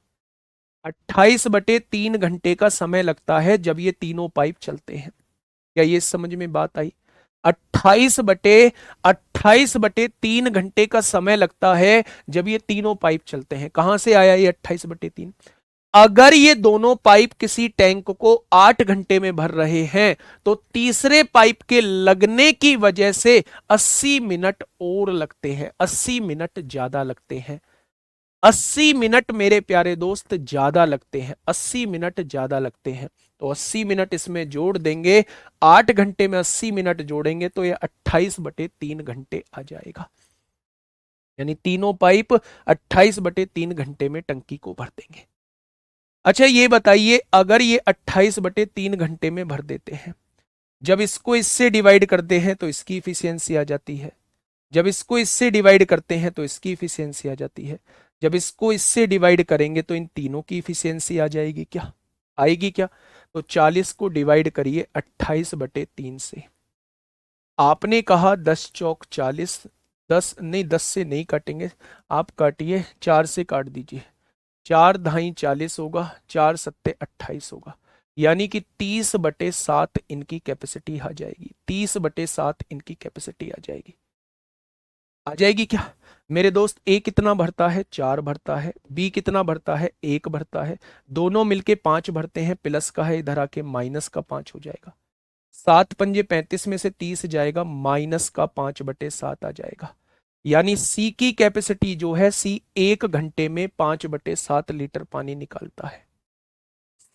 28/3 घंटे का समय लगता है जब ये तीनों पाइप चलते हैं। क्या ये समझ में बात आई? 28/3 घंटे का समय लगता है जब ये तीनों पाइप चलते हैं। कहां से आया ये 28/3? अगर ये दोनों पाइप किसी टैंक को 8 घंटे में भर रहे हैं तो तीसरे पाइप के लगने की वजह से 80 मिनट और लगते हैं, 80 मिनट ज्यादा लगते हैं। 80 मिनट मेरे प्यारे दोस्त ज्यादा लगते हैं, 80 मिनट ज्यादा लगते हैं। तो 80 मिनट इसमें जोड़ देंगे, 8 घंटे में 80 मिनट जोड़ेंगे तो ये 28/3 घंटे आ जाएगा। यानी तीनों पाइप 28/3 घंटे में टंकी को भर देंगे। अच्छा ये बताइए, अगर ये 28/3 घंटे में भर देते हैं, जब इसको इससे डिवाइड करते हैं तो इसकी इफिशियंसी आ जाती है, जब इसको इससे डिवाइड करते हैं तो इसकी इफिशियंसी आ जाती है, जब इसको इससे डिवाइड करेंगे तो इन तीनों की इफिशियंसी आ जाएगी क्या? आएगी क्या? तो 40 को डिवाइड करिए 28/3 से। आपने कहा 10 चौक 40, 10 नहीं, 10 से नहीं काटेंगे, आप काटिए, 4 से काट दीजिए। 4 धाई 40 होगा, 4 सत्ते 28 होगा। यानी कि 30/7 इनकी कैपेसिटी आ जाएगी, 30/7 इनकी कैपेसिटी आ जाएगी। आ जाएगी क्या? मेरे दोस्त ए कितना भरता है? 4 भरता है। बी कितना भरता है? 1 भरता है। दोनों मिलके 5 भरते हैं, प्लस का है इधर आके माइनस का 5 हो जाएगा। 7 पंजे 35 में से 30 जाएगा, माइनस का 5/7 आ जाएगा। यानी सी की कैपेसिटी जो है, सी 1 घंटे में 5/7 लीटर पानी निकालता है।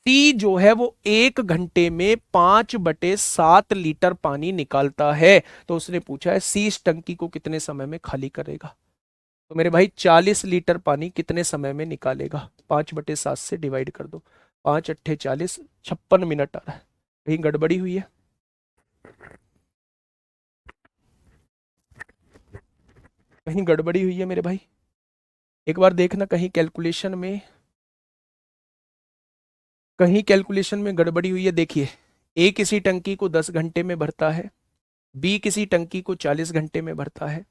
सी जो है वो 1 घंटे में 5/7 लीटर पानी निकालता है। तो उसने पूछा है सी इस टंकी को कितने समय में खाली करेगा? तो मेरे भाई 40 लीटर पानी कितने समय में निकालेगा? 5/7 से डिवाइड कर दो, 5 अट्ठे 40, 56 मिनट आ रहा है। कहीं गड़बड़ी हुई है? कहीं गड़बड़ी हुई है मेरे भाई? एक बार देखना कहीं कैलकुलेशन में। कहीं कैलकुलेशन में गड़बड़ी हुई है। देखिए, ए किसी टंकी को 10 घंटे में भरता है, बी किसी टंकी को 40 घंटे में भरता है,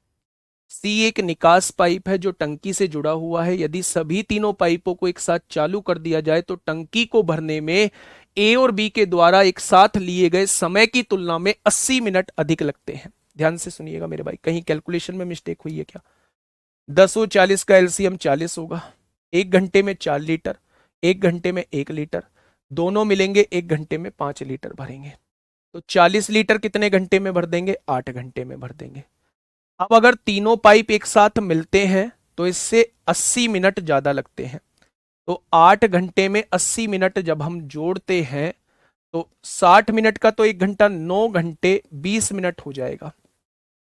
सी एक निकास पाइप है जो टंकी से जुड़ा हुआ है। यदि सभी तीनों पाइपों को एक साथ चालू कर दिया जाए तो टंकी को भरने में ए और बी के द्वारा एक साथ लिए गए समय की तुलना में 80 मिनट अधिक लगते हैं। ध्यान से सुनिएगा मेरे भाई, कहीं कैलकुलेशन में मिस्टेक हुई है क्या? 10 और 40 का एलसीएम 40 होगा। 1 घंटे में 4 लीटर, 1 घंटे में 1 लीटर, दोनों मिलेंगे 1 घंटे में 5 लीटर भरेंगे। तो 40 लीटर कितने घंटे में भर देंगे? 8 घंटे में भर देंगे। अब अगर तीनों पाइप एक साथ मिलते हैं तो इससे 80 मिनट ज्यादा लगते हैं। तो 8 घंटे में 80 मिनट जब हम जोड़ते हैं तो 60 मिनट का तो 1 घंटा, 9 घंटे 20 मिनट हो जाएगा।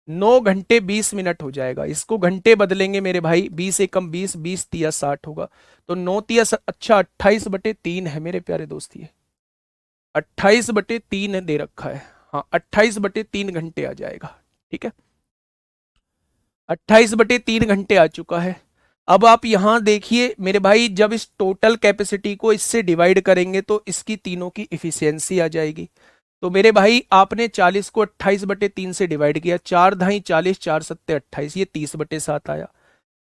9 घंटे 20 मिनट हो जाएगा। इसको घंटे बदलेंगे मेरे भाई, 20 एकम 20, 20 तिया 60 होगा। तो 9 तिया अच्छा 28/3 है मेरे प्यारे दोस्त, ये 28/3 दे रखा है। हाँ, 28/3 घंटे आ जाएगा। ठीक है, 28/3 घंटे आ चुका है। अब आप यहां देखिए मेरे भाई, जब इस टोटल कैपेसिटी को इससे डिवाइड करेंगे तो इसकी तीनों की इफिशियंसी आ जाएगी। तो मेरे भाई आपने 40 को 28/3 से डिवाइड किया, 4 धाई 40, 4 सत्ते 28, ये 30/7 आया।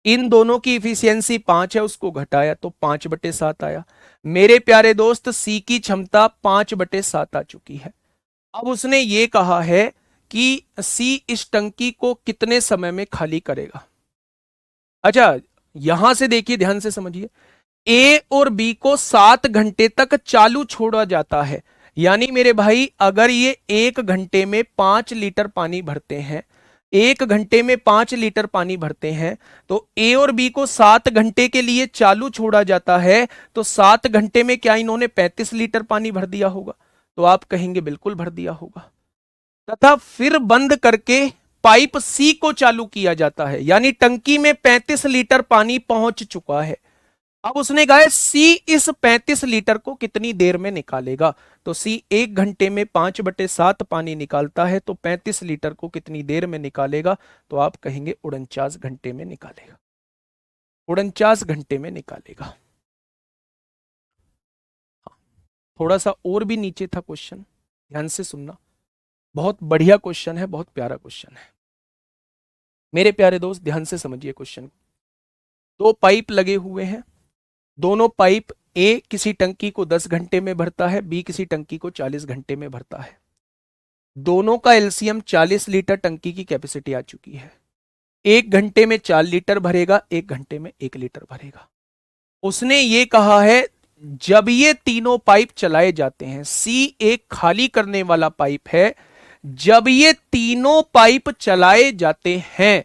इन दोनों की इफिशियंसी 5 है, उसको घटाया तो 5/7 आया। मेरे प्यारे दोस्त, सी की क्षमता 5/7 आ चुकी है। अब उसने ये कहा है कि सी इस टंकी को कितने समय में खाली करेगा। अच्छा, यहां से देखिए, ध्यान से समझिए, ए और बी को 7 घंटे तक चालू छोड़ा जाता है। यानी मेरे भाई, अगर ये 1 घंटे में 5 लीटर पानी भरते हैं, 1 घंटे में 5 लीटर पानी भरते हैं, तो ए और बी को 7 घंटे के लिए चालू छोड़ा जाता है। तो 7 घंटे में क्या इन्होंने 35 लीटर पानी भर दिया होगा? तो आप कहेंगे बिल्कुल भर दिया होगा। तथा फिर बंद करके पाइप सी को चालू किया जाता है, यानी टंकी में 35 लीटर पानी पहुंच चुका है। अब उसने कहा है सी इस 35 लीटर को कितनी देर में निकालेगा। तो सी 1 घंटे में 5/7 पानी निकालता है, तो 35 लीटर को कितनी देर में निकालेगा? तो आप कहेंगे 49 घंटे में निकालेगा। 49 घंटे में निकालेगा। थोड़ा सा और भी नीचे था क्वेश्चन, ध्यान से सुनना, बहुत बढ़िया क्वेश्चन है, बहुत प्यारा क्वेश्चन है मेरे प्यारे दोस्त, ध्यान से समझिए क्वेश्चन को। 2 पाइप लगे हुए हैं, दोनों पाइप ए किसी टंकी को 10 घंटे में भरता है, बी किसी टंकी को 40 घंटे में भरता है। दोनों का एलसीएम 40 लीटर टंकी की कैपेसिटी आ चुकी है। 1 घंटे में 4 लीटर भरेगा, 1 घंटे में 1 लीटर भरेगा। उसने ये कहा है जब ये तीनों पाइप चलाए जाते हैं, सी एक खाली करने वाला पाइप है, जब ये तीनों पाइप चलाए जाते हैं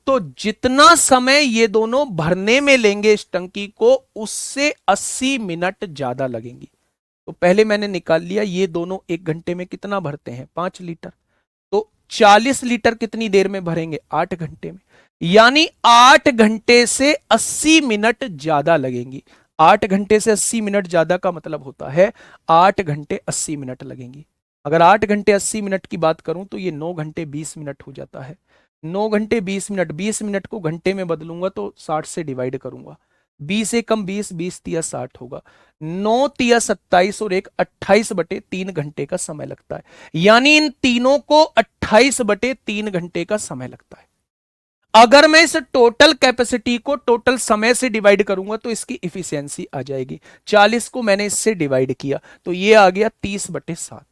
तो जितना समय ये दोनों भरने में लेंगे इस टंकी को, उससे 80 मिनट ज्यादा लगेंगी। तो पहले मैंने निकाल लिया, ये दोनों 1 घंटे में कितना भरते हैं? 5 लीटर। तो 40 लीटर कितनी देर में भरेंगे? 8 घंटे में। यानी 8 घंटे से 80 मिनट ज्यादा लगेंगी। 8 घंटे से 80 मिनट ज्यादा का मतलब होता है 8 घंटे 80 मिनट लगेंगी। अगर 8 घंटे 80 मिनट की बात करूं तो ये 9 घंटे 20 मिनट हो जाता है। 9 घंटे 20 मिनट, 20 मिनट को घंटे में बदलूंगा तो 60 से डिवाइड करूंगा, 20 से कम 20, 20 तिया 60 होगा, 9 तिया 27 और 28/3 घंटे का समय लगता है। यानी इन तीनों को 28/3 घंटे का समय लगता है। अगर मैं इस टोटल कैपेसिटी को टोटल समय से डिवाइड करूंगा तो इसकी इफिशियंसी आ जाएगी। 40 को मैंने इससे डिवाइड किया तो ये आ गया 30/7।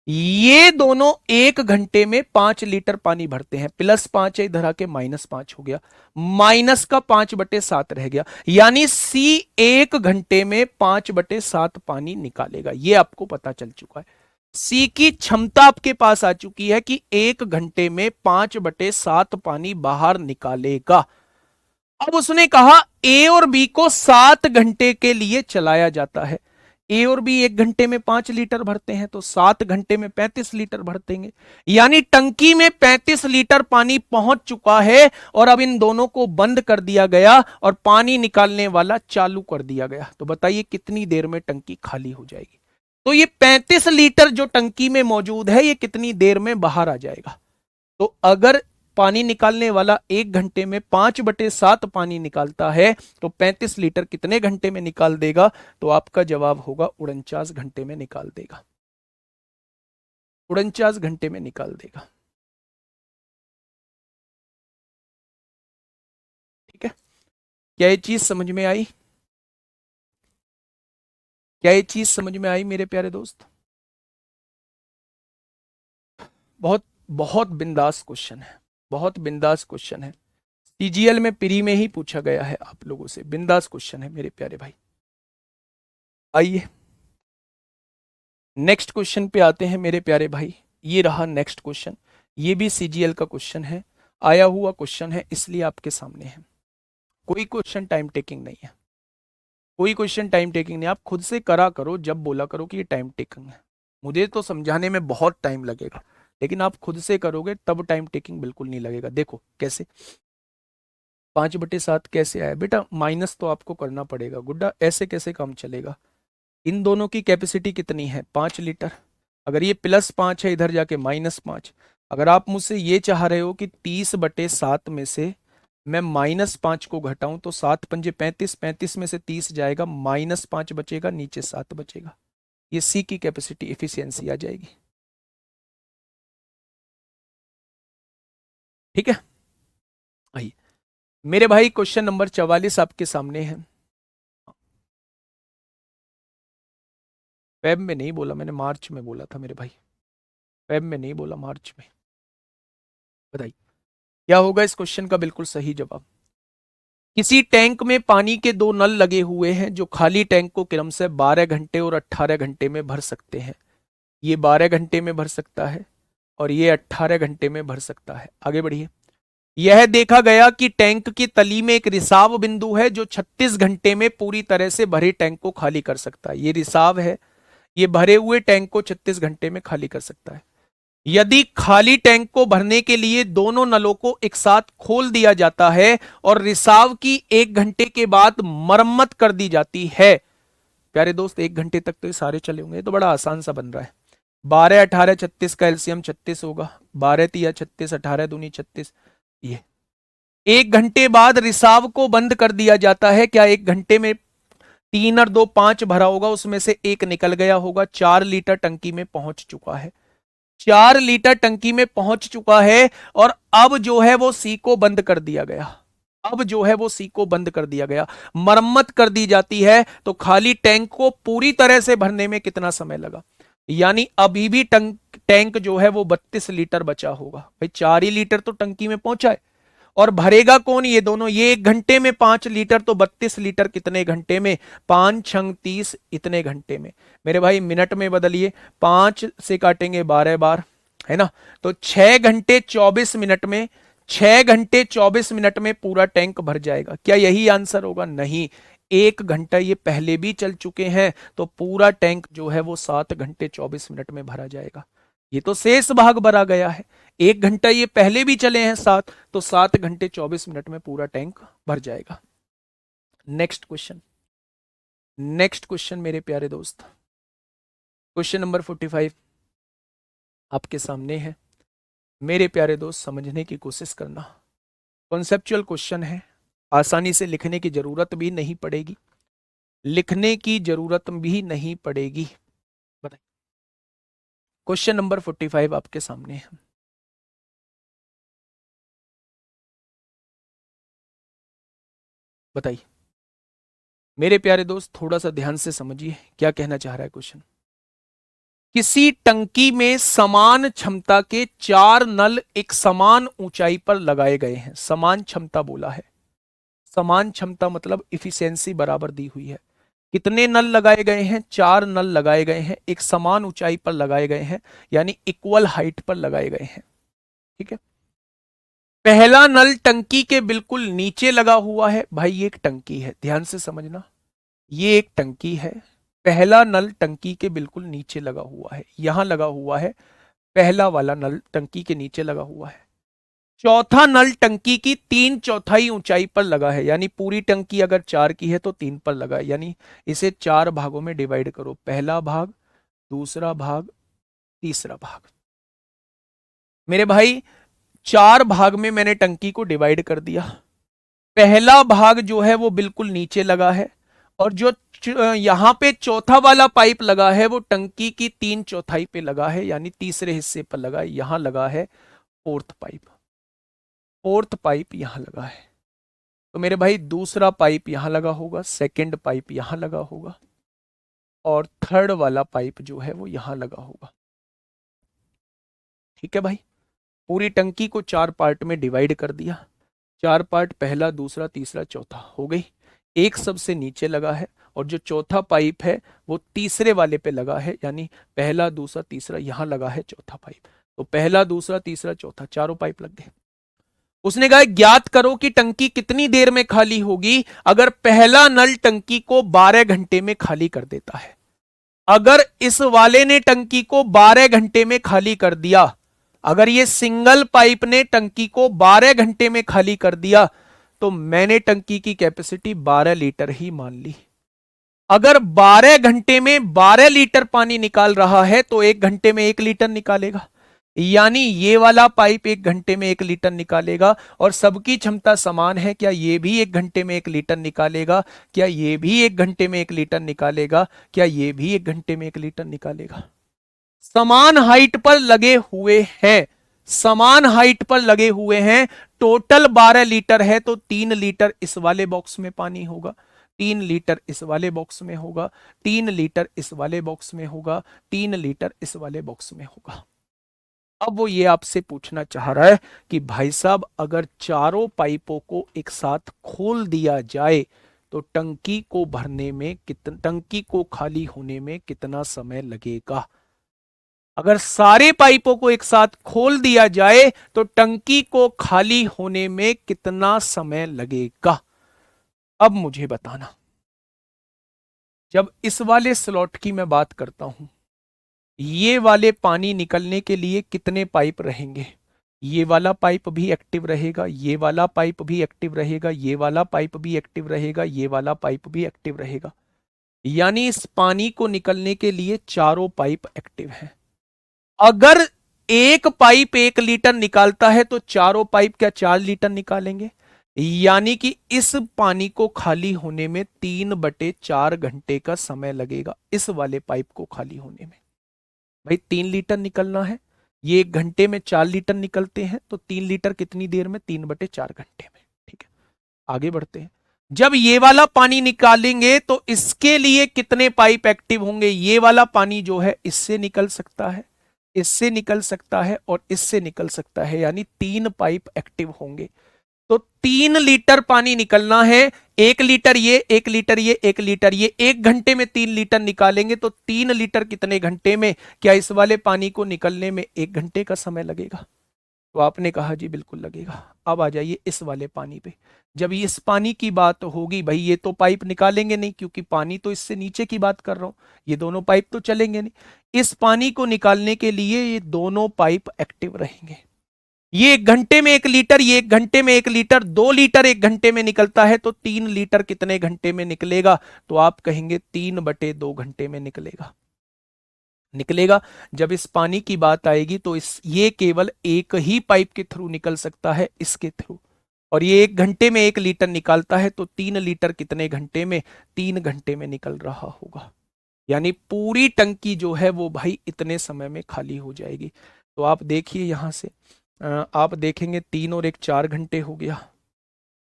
ये दोनों 1 घंटे में 5 लीटर पानी भरते हैं, +5 है इधर आके -5 हो गया, माइनस का 5/7 रह गया। यानी सी 1 घंटे में 5/7 पानी निकालेगा। ये आपको पता चल चुका है। सी की क्षमता आपके पास आ चुकी है कि 1 घंटे में 5/7 पानी बाहर निकालेगा। अब उसने कहा ए और बी को 7 घंटे के लिए चलाया जाता है। ए और बी 1 घंटे में 5 लीटर भरते हैं, तो 7 घंटे में 35 लीटर भर देंगे। यानी टंकी में 35 लीटर पानी पहुंच चुका है और अब इन दोनों को बंद कर दिया गया और पानी निकालने वाला चालू कर दिया गया। तो बताइए कितनी देर में टंकी खाली हो जाएगी? तो ये 35 लीटर जो टंकी में मौजूद है, ये कितनी देर में बाहर आ जाएगा? तो अगर पानी निकालने वाला 1 घंटे में 5/7 पानी निकालता है तो 35 लीटर कितने घंटे में निकाल देगा? तो आपका जवाब होगा 49 घंटे में निकाल देगा, 49 घंटे में निकाल देगा। ठीक है, क्या ये चीज समझ में आई? क्या ये चीज समझ में आई मेरे प्यारे दोस्त? बहुत बहुत बिंदास क्वेश्चन है, बहुत बिंदास क्वेश्चन है। सीजीएल में प्री में ही पूछा गया है आप लोगों से, बिंदास क्वेश्चन है मेरे प्यारे भाई। आइए नेक्स्ट क्वेश्चन पे आते हैं मेरे प्यारे भाई। ये रहा नेक्स्ट क्वेश्चन, ये भी सीजीएल का क्वेश्चन है, आया हुआ क्वेश्चन है इसलिए आपके सामने है। कोई क्वेश्चन टाइम टेकिंग नहीं है, कोई क्वेश्चन टाइम टेकिंग नहीं, आप खुद से करा करो, जब बोला करो कि ये टाइम टेकिंग है। मुझे तो समझाने में बहुत टाइम लगेगा, लेकिन आप खुद से करोगे तब टाइम टेकिंग बिल्कुल नहीं लगेगा। देखो कैसे 5/7 कैसे आया बेटा, माइनस तो आपको करना पड़ेगा गुड्डा, ऐसे कैसे काम चलेगा? इन दोनों की कैपेसिटी कितनी है? 5 लीटर। अगर ये +5 है, इधर जाके -5। अगर आप मुझसे ये चाह रहे हो कि 30/7 में से मैं -5 को घटाऊं तो 7×5 = 35, 35 में से 30 जाएगा, -5 बचेगा, नीचे 7 बचेगा। ये सी की कैपेसिटी एफिशिएंसी आ जाएगी। ठीक है, आइए मेरे भाई क्वेश्चन नंबर 44 आपके सामने है। फेब में नहीं बोला मैंने, मार्च में बोला था मेरे भाई, फेब में नहीं बोला, मार्च में। बताइए क्या होगा इस क्वेश्चन का बिल्कुल सही जवाब। किसी टैंक में पानी के 2 नल लगे हुए हैं जो खाली टैंक को क्रमशः 12 घंटे और 18 घंटे में भर सकते हैं। ये 12 घंटे में भर सकता है और ये 18 घंटे में भर सकता है। आगे बढ़िए। यह देखा गया कि टैंक की तली में एक रिसाव बिंदु है जो 36 घंटे में पूरी तरह से भरे टैंक को खाली कर सकता है। ये रिसाव है, ये भरे हुए टैंक को 36 घंटे में खाली कर सकता है। यदि खाली टैंक को भरने के लिए दोनों नलों को एक साथ खोल दिया जाता है और रिसाव की 1 घंटे के बाद मरम्मत कर दी जाती है। प्यारे दोस्त 1 घंटे तक तो ये सारे चले होंगे, तो बड़ा आसान सा बन रहा है। 12, 18, 36 का एलसीएम 36 होगा, 12 तिया 36, 18 दूनी 36। ये 1 घंटे बाद रिसाव को बंद कर दिया जाता है। क्या 1 घंटे में 3 और 2 5 भरा होगा, उसमें से 1 निकल गया होगा। 4 लीटर टंकी में पहुंच चुका है, 4 लीटर टंकी में पहुंच चुका है और अब जो है वो सी को बंद कर दिया गया। अब जो है वो सी को बंद कर दिया गया, मरम्मत कर दी जाती है तो खाली टैंक को पूरी तरह से भरने में कितना समय लगा? यानी अभी भी टैंक जो है वो 32 लीटर बचा होगा। भाई 4 ही लीटर तो टंकी में पहुंचा है और भरेगा कौन? ये दोनों। ये 1 घंटे में 5 लीटर तो 32 लीटर कितने घंटे में? 5 छंग 30, इतने घंटे में। मेरे भाई मिनट में बदलिए, 5 से काटेंगे 12 बार, है ना? तो 6 घंटे 24 मिनट में, 6 घंटे 24 मिनट में पूरा टैंक भर जाएगा। क्या यही आंसर होगा? नहीं, 1 घंटा ये पहले भी चल चुके हैं तो पूरा टैंक जो है वो 7 घंटे 24 मिनट में भरा जाएगा। ये तो शेष भाग भरा गया है। 1 घंटा ये पहले भी चले हैं 7, तो 7 घंटे 24 मिनट में पूरा टैंक भर जाएगा। नेक्स्ट क्वेश्चन, नेक्स्ट क्वेश्चन मेरे प्यारे दोस्त, क्वेश्चन नंबर 45 आपके सामने है। मेरे प्यारे दोस्त समझने की कोशिश करना, कॉन्सेप्चुअल क्वेश्चन है, आसानी से लिखने की जरूरत भी नहीं पड़ेगी, लिखने की जरूरत भी नहीं पड़ेगी। बताइए क्वेश्चन नंबर 45 आपके सामने है। बताइए मेरे प्यारे दोस्त, थोड़ा सा ध्यान से समझिए क्या कहना चाह रहा है क्वेश्चन। किसी टंकी में समान क्षमता के 4 नल एक समान ऊंचाई पर लगाए गए हैं। समान क्षमता बोला है, समान क्षमता मतलब इफिशियंसी बराबर दी हुई है। कितने नल लगाए गए हैं? 4 नल लगाए गए हैं, एक समान ऊंचाई पर लगाए गए हैं, यानी इक्वल हाइट पर लगाए गए हैं। ठीक है, पहला नल टंकी के बिल्कुल नीचे लगा हुआ है। भाई ये एक टंकी है, ध्यान से समझना, ये एक टंकी है। पहला नल टंकी के बिल्कुल नीचे लगा हुआ है, यहां लगा हुआ है, पहला वाला नल टंकी के नीचे लगा हुआ है। चौथा नल टंकी की 3/4 ऊंचाई पर लगा है, यानी पूरी टंकी अगर 4 की है तो 3 पर लगा है, यानी इसे 4 भागों में डिवाइड करो, पहला भाग, दूसरा भाग, तीसरा भाग। मेरे भाई 4 भाग में मैंने टंकी को डिवाइड कर दिया। पहला भाग जो है वो बिल्कुल नीचे लगा है, और जो यहां पे चौथा वाला पाइप लगा है वो टंकी की 3/4 पे लगा है, यानी तीसरे हिस्से पर लगा है। यहां लगा है फोर्थ पाइप, फोर्थ पाइप यहां लगा है। तो मेरे भाई दूसरा पाइप यहां लगा होगा, सेकंड पाइप यहां लगा होगा, और थर्ड वाला पाइप जो है वो यहां लगा होगा। ठीक है भाई, पूरी टंकी को 4 पार्ट में डिवाइड कर दिया। 4 पार्ट, पहला, दूसरा, तीसरा, चौथा हो गई। एक सबसे नीचे लगा है, और जो चौथा पाइप है वो तीसरे वाले पे लगा है, यानी पहला, दूसरा, तीसरा, यहां लगा है चौथा पाइप। तो पहला, दूसरा, तीसरा, चौथा, चारों पाइप लग गए। उसने कहा ज्ञात करो कि टंकी कितनी देर में खाली होगी अगर पहला नल टंकी को 12 घंटे में खाली कर देता है। अगर इस वाले ने टंकी को 12 घंटे में खाली कर दिया, अगर ये सिंगल पाइप ने टंकी को 12 घंटे में खाली कर दिया, तो मैंने टंकी की कैपेसिटी 12 लीटर ही मान ली। अगर 12 घंटे में 12 लीटर पानी निकाल रहा है तो 1 घंटे में 1 लीटर निकालेगा, यानी ये वाला पाइप 1 घंटे में 1 लीटर निकालेगा। और सबकी क्षमता समान है, क्या ये भी 1 घंटे में 1 लीटर निकालेगा, क्या ये भी 1 घंटे में 1 लीटर निकालेगा, क्या ये भी 1 घंटे में 1 लीटर निकालेगा। समान हाइट पर लगे हुए हैं, समान हाइट पर लगे हुए हैं। टोटल 12 लीटर है, तो 3 लीटर इस वाले बॉक्स में पानी होगा, 3 लीटर इस वाले बॉक्स में होगा, 3 लीटर इस वाले बॉक्स में होगा, 3 लीटर इस वाले बॉक्स में होगा। अब वो ये आपसे पूछना चाह रहा है कि भाई साहब अगर चारों पाइपों को एक साथ खोल दिया जाए तो टंकी को भरने में कितना, टंकी को खाली होने में कितना समय लगेगा। अगर सारे पाइपों को एक साथ खोल दिया जाए तो टंकी को खाली होने में कितना समय लगेगा। अब मुझे बताना, जब इस वाले स्लॉट की मैं बात करता हूं, ये वाले पानी निकलने के लिए कितने पाइप रहेंगे। ये वाला पाइप भी एक्टिव रहेगा, ये वाला पाइप भी एक्टिव रहेगा, ये वाला पाइप भी एक्टिव रहेगा, ये वाला पाइप भी एक्टिव रहेगा, यानी इस पानी को निकलने के लिए चारों पाइप एक्टिव हैं। अगर एक पाइप 1 लीटर निकालता है तो चारों पाइप क्या 4 लीटर निकालेंगे, यानी कि इस पानी को खाली होने में 3/4 घंटे का समय लगेगा, इस वाले पाइप को खाली होने में। भाई 3 लीटर निकलना है, ये 1 घंटे में 4 लीटर निकलते हैं, तो 3 लीटर कितनी देर में, 3/4 घंटे में। ठीक है, आगे बढ़ते हैं। जब ये वाला पानी निकालेंगे तो इसके लिए कितने पाइप एक्टिव होंगे। ये वाला पानी जो है इससे निकल सकता है, इससे निकल सकता है, और इससे निकल सकता है, यानी 3 पाइप एक्टिव होंगे। तो 3 लीटर पानी निकलना है, 1 लीटर ये, 1 लीटर ये, 1 लीटर ये, 1 घंटे में 3 लीटर निकालेंगे, तो 3 लीटर कितने घंटे में। क्या इस वाले पानी को निकलने में 1 घंटे का समय लगेगा। तो आपने कहा जी बिल्कुल लगेगा। अब आ जाइए इस वाले पानी पे। जब इस पानी की बात होगी, भाई ये तो पाइप निकालेंगे नहीं, क्योंकि पानी तो इससे नीचे की बात कर रहा हूं, ये दोनों पाइप तो चलेंगे नहीं। इस पानी को निकालने के लिए ये दोनों पाइप एक्टिव रहेंगे। ये 1 घंटे में 1 लीटर, ये 1 घंटे में 1 लीटर, 2 लीटर 1 घंटे में निकलता है, तो 3 लीटर कितने घंटे में निकलेगा। तो आप कहेंगे 3/2 घंटे में निकलेगा, निकलेगा। जब इस पानी की बात आएगी तो ये केवल एक ही पाइप के थ्रू निकल सकता है, इसके थ्रू। और ये 1 घंटे में 1 लीटर निकालता है, तो 3 लीटर कितने घंटे में, 3 घंटे में निकल रहा होगा। यानी पूरी टंकी जो है वो भाई इतने समय में खाली हो जाएगी। तो आप देखिए यहां से, आप देखेंगे 3 और 1 4 घंटे हो गया,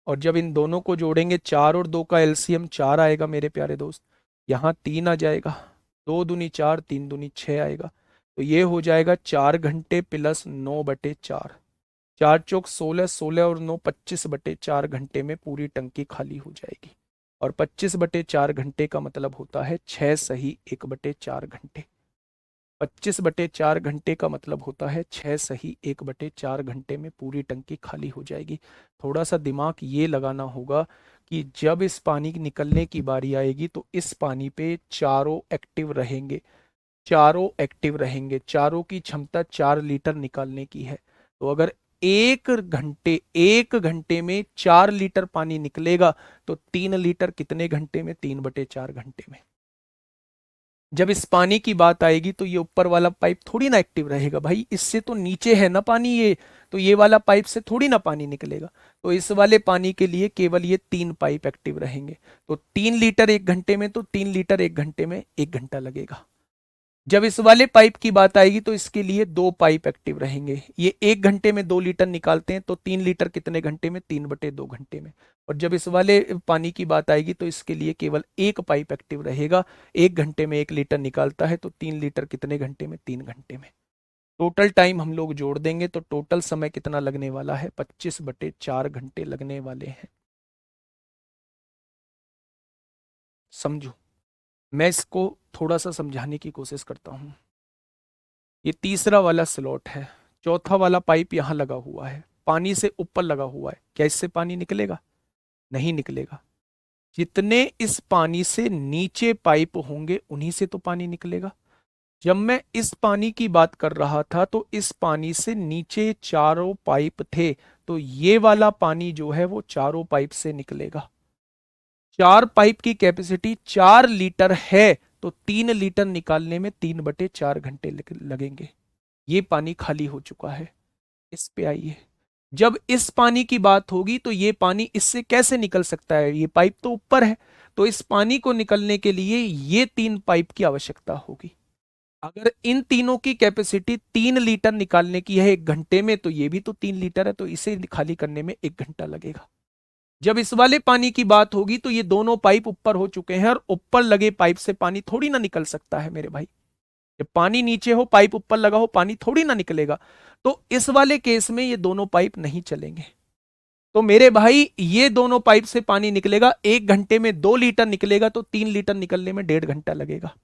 और जब इन दोनों को जोड़ेंगे 4 और 2 का एलसीएम 4 आएगा मेरे प्यारे दोस्त। यहाँ 3 आ जाएगा, 2 दूनी 4, 3 दूनी 6 आएगा। तो ये हो जाएगा 4 घंटे प्लस 9/4, 4 चौक 16, 16 और 9 25/4 घंटे में पूरी टंकी खाली हो जाएगी। और 25/4 घंटे का मतलब होता है 6 सही 1/4 घंटे। 25/4 घंटे का मतलब होता है 6 सही 1/4 घंटे में पूरी टंकी खाली हो जाएगी। थोड़ा सा दिमाग ये लगाना होगा कि जब इस पानी की निकलने की बारी आएगी तो इस पानी पे चारों एक्टिव रहेंगे, चारों एक्टिव रहेंगे, चारों की क्षमता 4 लीटर निकालने की है। तो अगर 1 घंटे में 4 लीटर पानी निकलेगा, तो 3 लीटर कितने घंटे में, 3/4 घंटे में। जब इस पानी की बात आएगी तो ये ऊपर वाला पाइप थोड़ी ना एक्टिव रहेगा भाई, इससे तो नीचे है ना पानी ये, तो ये वाला पाइप से थोड़ी ना पानी निकलेगा। तो इस वाले पानी के लिए केवल ये 3 पाइप एक्टिव रहेंगे। तो 3 लीटर 1 घंटे में, तो 3 लीटर 1 घंटे में 1 घंटा लगेगा। जब इस वाले पाइप की बात आएगी तो इसके लिए 2 पाइप एक्टिव रहेंगे। ये 1 घंटे में 2 लीटर निकालते हैं, तो 3 लीटर कितने घंटे में, 3/2 घंटे में। और जब इस वाले पानी की बात आएगी तो इसके लिए केवल 1 पाइप एक्टिव रहेगा। 1 घंटे में 1 लीटर निकालता है, तो 3 लीटर कितने घंटे में, 3 घंटे में। टोटल टाइम हम लोग जोड़ देंगे तो टोटल समय कितना लगने वाला है, 25/4 घंटे लगने वाले हैं। समझो, मैं इसको थोड़ा सा समझाने की कोशिश करता हूं। ये तीसरा वाला स्लॉट है, चौथा वाला पाइप यहां लगा हुआ है, पानी से ऊपर लगा हुआ है। क्या इससे पानी निकलेगा? नहीं निकलेगा। जितने इस पानी से नीचे पाइप होंगे उन्हीं से तो पानी निकलेगा। जब मैं इस पानी की बात कर रहा था तो इस पानी से नीचे चारों पाइप थे, तो ये वाला पानी जो है वो चारों पाइप से निकलेगा। 4 पाइप की कैपेसिटी 4 लीटर है, तो 3 लीटर निकालने में 3/4 घंटे लगेंगे। ये पानी खाली हो चुका है। इस पे आइए, जब इस पानी की बात होगी तो ये पानी इससे कैसे निकल सकता है, ये पाइप तो ऊपर है। तो इस पानी को निकलने के लिए ये 3 पाइप की आवश्यकता होगी। अगर इन तीनों की कैपेसिटी 3 लीटर निकालने की है 1 घंटे में, तो ये भी तो 3 लीटर है, तो इसे खाली करने में 1 घंटा लगेगा। जब इस वाले पानी की बात होगी तो ये दोनों पाइप ऊपर हो चुके हैं, और ऊपर लगे पाइप से पानी थोड़ी ना निकल सकता है मेरे भाई। जब पानी नीचे हो, पाइप ऊपर लगा हो, पानी थोड़ी ना निकलेगा। तो इस वाले केस में ये दोनों पाइप नहीं चलेंगे। तो मेरे भाई ये दोनों पाइप से पानी निकलेगा, 1 घंटे में 2 लीटर निकलेगा, तो 3 लीटर निकलने में 1.5 घंटा लगेगा।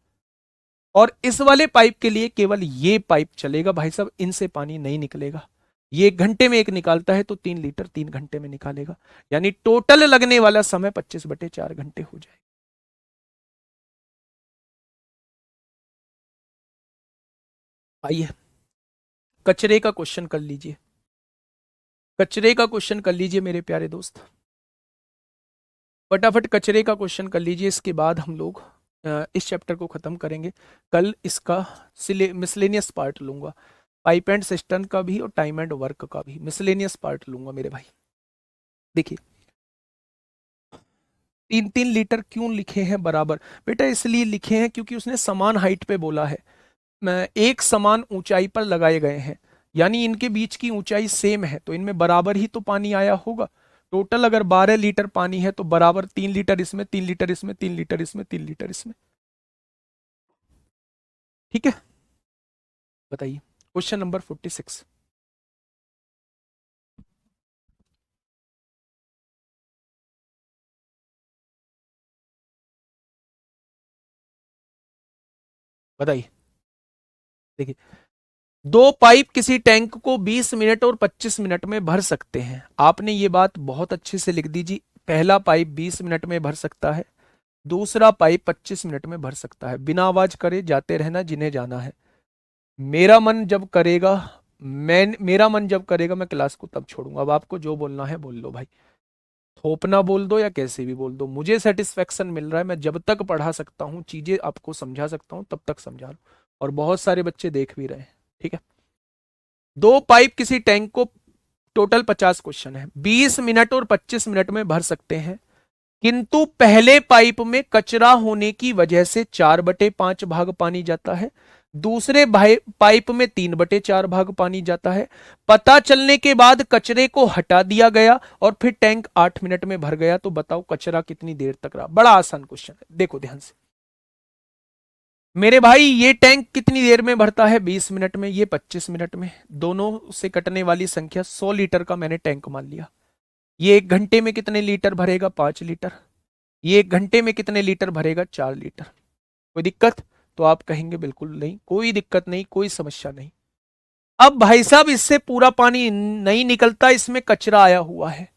और इस वाले पाइप के लिए केवल ये पाइप चलेगा भाई साहब, इनसे पानी नहीं निकलेगा। ये 1 घंटे में 1 निकालता है, तो 3 लीटर 3 घंटे में निकालेगा। यानी टोटल लगने वाला समय 25/4 घंटे हो जाएगा। आइए कचरे का क्वेश्चन कर लीजिए, कचरे का क्वेश्चन कर लीजिए मेरे प्यारे दोस्त। फटाफट कचरे का क्वेश्चन कर लीजिए, इसके बाद हम लोग इस चैप्टर को खत्म करेंगे। कल इसका मिसलेनियस पार्ट लूंगा, पाइप एंड सिस्टम का भी और टाइम एंड वर्क का भी मिसलेनियस पार्ट लूंगा मेरे भाई। देखिए 3-3 लीटर क्यों लिखे हैं बराबर? बेटा इसलिए लिखे हैं क्योंकि उसने समान हाइट पे बोला है, एक समान ऊंचाई पर लगाए गए हैं, यानी इनके बीच की ऊंचाई सेम है, तो इनमें बराबर ही तो पानी आया होगा। टोटल अगर 12 लीटर पानी है तो बराबर 3 लीटर इसमें, 3 लीटर इसमें, 3 लीटर इसमें, 3 लीटर इसमें। ठीक है, बताइए क्वेश्चन नंबर 46। बताइए। देखिए, 2 पाइप किसी टैंक को 20 मिनट और 25 मिनट में भर सकते हैं। आपने ये बात बहुत अच्छे से लिख दीजिए। पहला पाइप 20 मिनट में भर सकता है, दूसरा पाइप 25 मिनट में भर सकता है। बिना आवाज करे जाते रहना जिन्हें जाना है। मेरा मन जब करेगा, मेरा मन जब करेगा मैं क्लास को तब छोड़ूंगा। अब आपको जो बोलना है बोल लो भाई, थोपना बोल दो या कैसे भी बोल दो, मुझे सेटिस्फेक्शन मिल रहा है। मैं जब तक पढ़ा सकता हूँ, चीजें आपको समझा सकता हूँ, तब तक समझा लो। और बहुत सारे बच्चे देख भी रहे हैं। ठीक है, 2 पाइप किसी टैंक को, टोटल 50 क्वेश्चन है, 20 मिनट और 25 मिनट में भर सकते हैं, किंतु पहले पाइप में कचरा होने की वजह से 4/5 भाग पानी जाता है, दूसरे पाइप में 3/4 भाग पानी जाता है। पता चलने के बाद कचरे को हटा दिया गया और फिर टैंक 8 मिनट में भर गया, तो बताओ कचरा कितनी देर तक रहा? बड़ा आसान क्वेश्चन है, देखो ध्यान से मेरे भाई। ये टैंक कितनी देर में भरता है? 20 मिनट में, ये 25 मिनट में। दोनों से कटने वाली संख्या 100 लीटर का मैंने टैंक मान लिया। ये 1 घंटे में कितने लीटर भरेगा? 5 लीटर। ये 1 घंटे में कितने लीटर भरेगा? 4 लीटर। कोई दिक्कत? तो आप कहेंगे बिल्कुल नहीं, कोई दिक्कत नहीं, कोई समस्या नहीं। अब भाई साहब इससे पूरा पानी नहीं निकलता, इसमें कचरा आया हुआ है,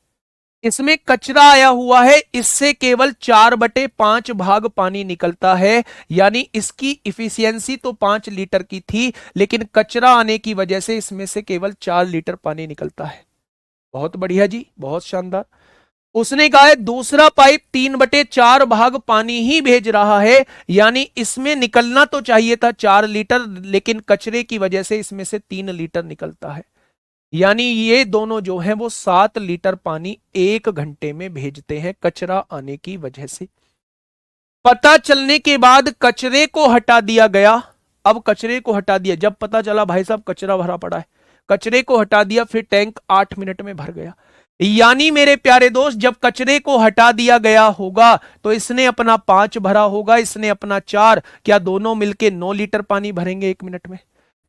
इसमें कचरा आया हुआ है, इससे केवल 4/5 भाग पानी निकलता है। यानी इसकी इफिशियंसी तो 5 लीटर की थी, लेकिन कचरा आने की वजह से इसमें से केवल 4 लीटर पानी निकलता है। बहुत बढ़िया जी, बहुत शानदार। उसने कहा है दूसरा पाइप 3/4 भाग पानी ही भेज रहा है, यानी इसमें निकलना तो चाहिए था 4 लीटर, लेकिन कचरे की वजह से इसमें से 3 लीटर निकलता है, यानी ये दोनों जो है वो 7 लीटर पानी 1 घंटे में भेजते हैं कचरा आने की वजह से। पता चलने के बाद कचरे को हटा दिया गया। अब कचरे को हटा दिया, जब पता चला भाई साहब कचरा भरा पड़ा है, कचरे को हटा दिया, फिर टैंक 8 मिनट में भर गया। यानी मेरे प्यारे दोस्त, जब कचरे को हटा दिया गया होगा तो इसने अपना 5 भरा होगा, इसने अपना 4, क्या दोनों मिलके 9 लीटर पानी भरेंगे 1 मिनट में?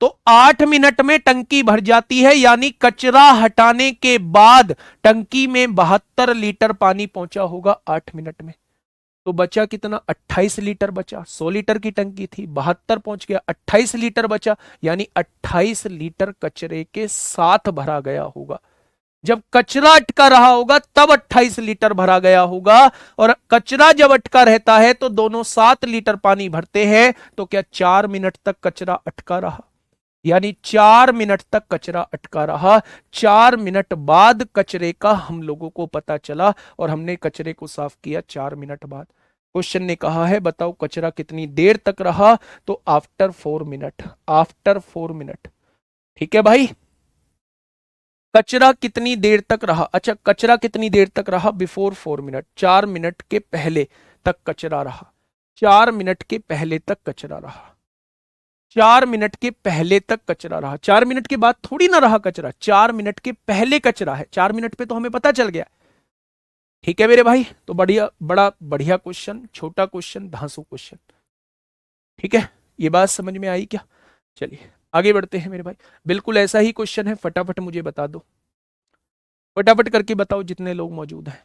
तो 8 मिनट में टंकी भर जाती है, यानी कचरा हटाने के बाद टंकी में 72 लीटर पानी पहुंचा होगा 8 मिनट में। तो बचा कितना? 28 लीटर बचा। 100 लीटर की टंकी थी, 72 पहुंच गया, 28 लीटर बचा, यानी 28 लीटर कचरे के साथ भरा गया होगा। जब कचरा अटका रहा होगा तब 28 लीटर भरा गया होगा, और कचरा जब अटका रहता है तो दोनों 7 लीटर पानी भरते हैं। तो क्या 4 मिनट तक कचरा अटका रहा? यानी 4 मिनट तक कचरा अटका रहा। 4 मिनट बाद कचरे का हम लोगों को पता चला और हमने कचरे को साफ किया 4 मिनट बाद। क्वेश्चन ने कहा है बताओ कचरा कितनी देर तक रहा? तो आफ्टर 4 मिनट, आफ्टर 4 मिनट। ठीक है भाई, कचरा कितनी देर तक रहा? अच्छा, कचरा कितनी देर तक रहा? बिफोर 4 मिनट, 4 मिनट के पहले तक कचरा रहा। 4 मिनट के पहले तक कचरा रहा। 4 मिनट के पहले तक कचरा रहा। 4 मिनट के बाद थोड़ी ना रहा कचरा, 4 मिनट के पहले कचरा है। 4 मिनट पे तो हमें पता चल गया। ठीक है मेरे भाई, तो बढ़िया, बड़ा बढ़िया क्वेश्चन, छोटा क्वेश्चन, धांसू क्वेश्चन। ठीक है, ये बात समझ में आई क्या? चलिए आगे बढ़ते हैं मेरे भाई। बिल्कुल ऐसा ही क्वेश्चन है, फटाफट मुझे बता दो, फटाफट करके बताओ जितने लोग मौजूद हैं।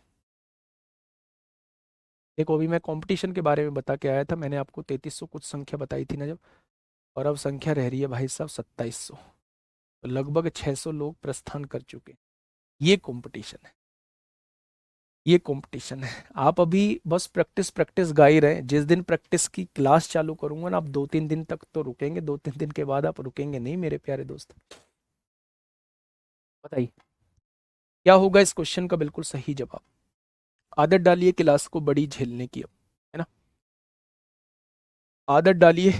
देखो अभी मैं कंपटीशन के बारे में बता के आया था, मैंने आपको 3300 कुछ संख्या बताई थी ना जब, और अब संख्या रह रही है भाई साहब 2700, तो लगभग 600 लोग प्रस्थान कर चुके। ये कंपटीशन है, ये कंपटीशन है। आप अभी बस प्रैक्टिस प्रैक्टिस गा ही रहे। जिस दिन प्रैक्टिस की क्लास चालू करूंगा ना, आप 2-3 दिन तक तो रुकेंगे, 2-3 दिन के बाद आप रुकेंगे नहीं मेरे प्यारे दोस्त। बताइए क्या होगा इस क्वेश्चन का बिल्कुल सही जवाब? आदत डालिए क्लास को बड़ी झेलने की, अब है ना, आदत डालिए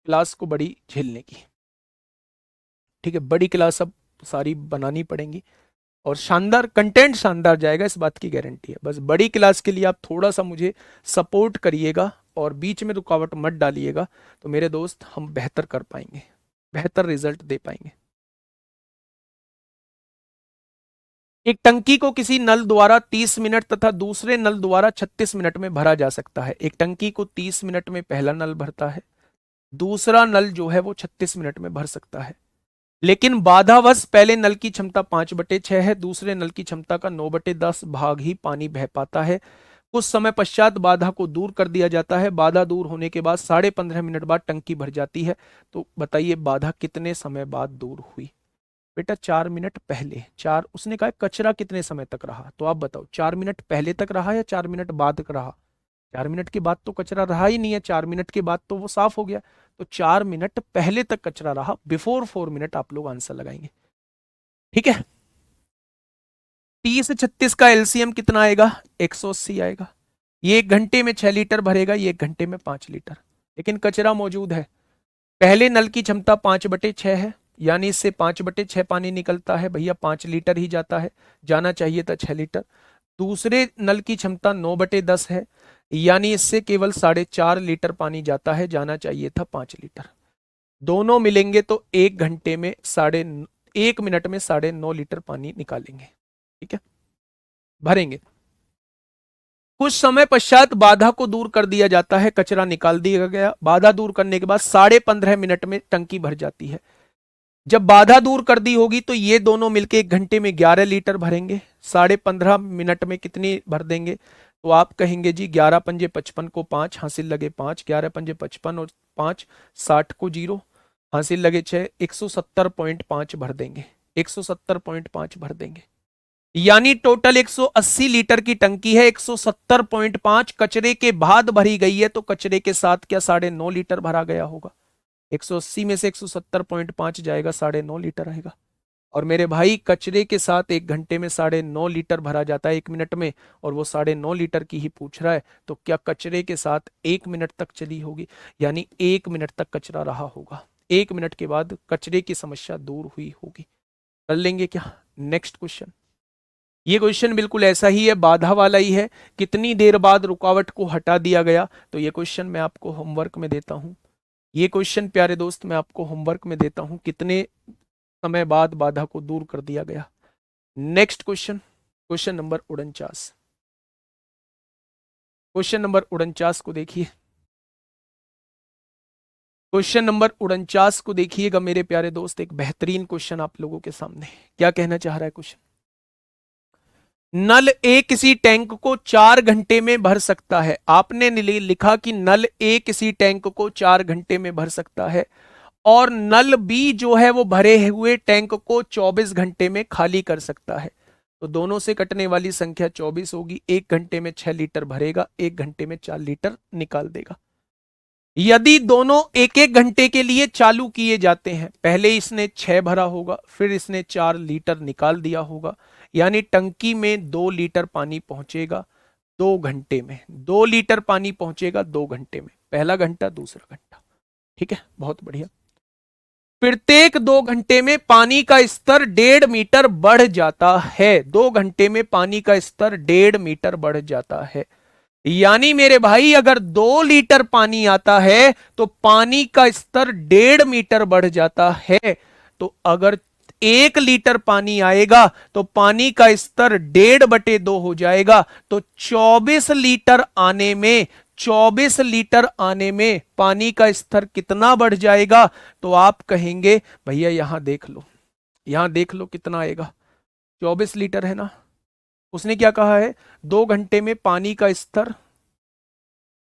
क्लास को बड़ी झेलने की। ठीक है, बड़ी क्लास अब सारी बनानी पड़ेंगी, और शानदार कंटेंट, शानदार जाएगा, इस बात की गारंटी है। बस बड़ी क्लास के लिए आप थोड़ा सा मुझे सपोर्ट करिएगा और बीच में रुकावट मत डालिएगा, तो मेरे दोस्त हम बेहतर कर पाएंगे, बेहतर रिजल्ट दे पाएंगे। एक टंकी को किसी नल द्वारा 30 मिनट तथा दूसरे नल द्वारा 36 मिनट में भरा जा सकता है। एक टंकी को 30 मिनट में पहला नल भरता है, दूसरा नल जो है वो 36 मिनट में भर सकता है, लेकिन बाधावश पहले नल की क्षमता 5/6 है, दूसरे नल की क्षमता का 9/10 भाग ही पानी बह पाता है। कुछ समय पश्चात बाधा को दूर कर दिया जाता है। बाधा दूर होने के बाद 15.5 मिनट बाद टंकी भर जाती है। तो बताइए बाधा कितने समय बाद दूर हुई? बेटा 4 मिनट पहले। चार, उसने कहा कचरा कितने समय तक रहा, तो आप बताओ 4 मिनट पहले तक रहा या 4 मिनट बाद तक रहा? 4 मिनट के बाद तो कचरा रहा ही नहीं है, 4 मिनट के बाद तो वो साफ हो गया। तो 4 मिनट पहले तक कचरा रहा, बिफोर 4 मिनट आप लोग आंसर लगाएंगे। ठीक है, 30-36 का एलसीएम कितना आएगा? 180 आएगा। ये 1 घंटे में 6 लीटर भरेगा, ये 1 घंटे में 5 लीटर, लेकिन कचरा मौजूद है। पहले नल की क्षमता 5/6 है, यानी इससे 5/6 पानी निकलता है, भैया 5 लीटर ही जाता है, जाना चाहिए था 6 लीटर। दूसरे नल की क्षमता 9/10 है, यानी इससे केवल 4.5 लीटर पानी जाता है, जाना चाहिए था 5 लीटर। दोनों मिलेंगे तो 1 घंटे में 1 मिनट में 9.5 लीटर पानी निकालेंगे। ठीक है, भरेंगे। कुछ समय पश्चात बाधा को दूर कर दिया जाता है, कचरा निकाल दिया गया। बाधा दूर करने के बाद 15.5 मिनट में टंकी भर जाती है। जब बाधा दूर कर दी होगी तो ये दोनों मिलके 1 घंटे में 11 लीटर भरेंगे। 15.5 मिनट में कितनी भर देंगे? तो आप कहेंगे जी 11 पंजे 55 को 5 हासिल लगे 5, 11 पंजे 55 और 5 60 को 0 हासिल लगे 6, 170.5 भर देंगे, 170.5 भर देंगे। यानी टोटल 180 लीटर की टंकी है, 170.5 कचरे के बाद भरी गई है, तो कचरे के साथ क्या 9.5 लीटर भरा गया होगा? 180 में से 170.5 जाएगा, 9.5 लीटर आएगा। और मेरे भाई कचरे के साथ 1 घंटे में 9.5 लीटर भरा जाता है 1 मिनट में, और वो 9.5 लीटर की ही पूछ रहा है, तो क्या कचरे के साथ 1 मिनट तक चली होगी, यानी 1 मिनट तक कचरा रहा होगा, 1 मिनट के बाद कचरे की समस्या दूर हुई होगी। कर लेंगे क्या? Next question. ये क्वेश्चन बिल्कुल ऐसा ही है, बाधा वाला ही है। कितनी देर बाद रुकावट को हटा दिया गया? तो ये क्वेश्चन मैं आपको होमवर्क में देता हूं। ये क्वेश्चन प्यारे दोस्त मैं आपको होमवर्क में देता हूं, कितने समय बाद बाधा को दूर कर दिया गया। Next question, question number 49। Question number 49 को देखिए। क्वेश्चन नंबर 49 को देखिएगा मेरे प्यारे दोस्त, एक बेहतरीन क्वेश्चन आप लोगों के सामने। क्या कहना चाह रहा है क्वेश्चन? नल ए किसी टैंक को 4 घंटे में भर सकता है। आपने लिखा कि नल ए किसी टैंक को 4 घंटे में भर सकता है, और नल बी जो है वो भरे हुए टैंक को 24 घंटे में खाली कर सकता है। तो दोनों से कटने वाली संख्या 24 होगी। 1 घंटे में 6 लीटर भरेगा, 1 घंटे में 4 लीटर निकाल देगा। यदि दोनों 1-1 घंटे के लिए चालू किए जाते हैं, पहले इसने 6 भरा होगा, फिर इसने 4 लीटर निकाल दिया होगा, यानी टंकी में 2 लीटर पानी पहुंचेगा 2 घंटे में। 2 लीटर पानी पहुंचेगा 2 घंटे में, पहला घंटा दूसरा घंटा। ठीक है, बहुत बढ़िया। प्रत्येक 2 घंटे में पानी का स्तर 1.5 मीटर बढ़ जाता है। 2 घंटे में पानी का स्तर 1.5 मीटर बढ़ जाता है, यानी मेरे भाई अगर 2 लीटर पानी आता है तो पानी का स्तर 1.5 मीटर बढ़ जाता है। तो अगर 1 लीटर पानी आएगा तो पानी का स्तर 1.5/2 हो जाएगा। तो 24 लीटर आने में पानी का स्तर कितना बढ़ जाएगा? तो आप कहेंगे भैया यहां देख लो, यहां देख लो कितना आएगा। 24 लीटर है ना। उसने क्या कहा है? 2 घंटे में पानी का स्तर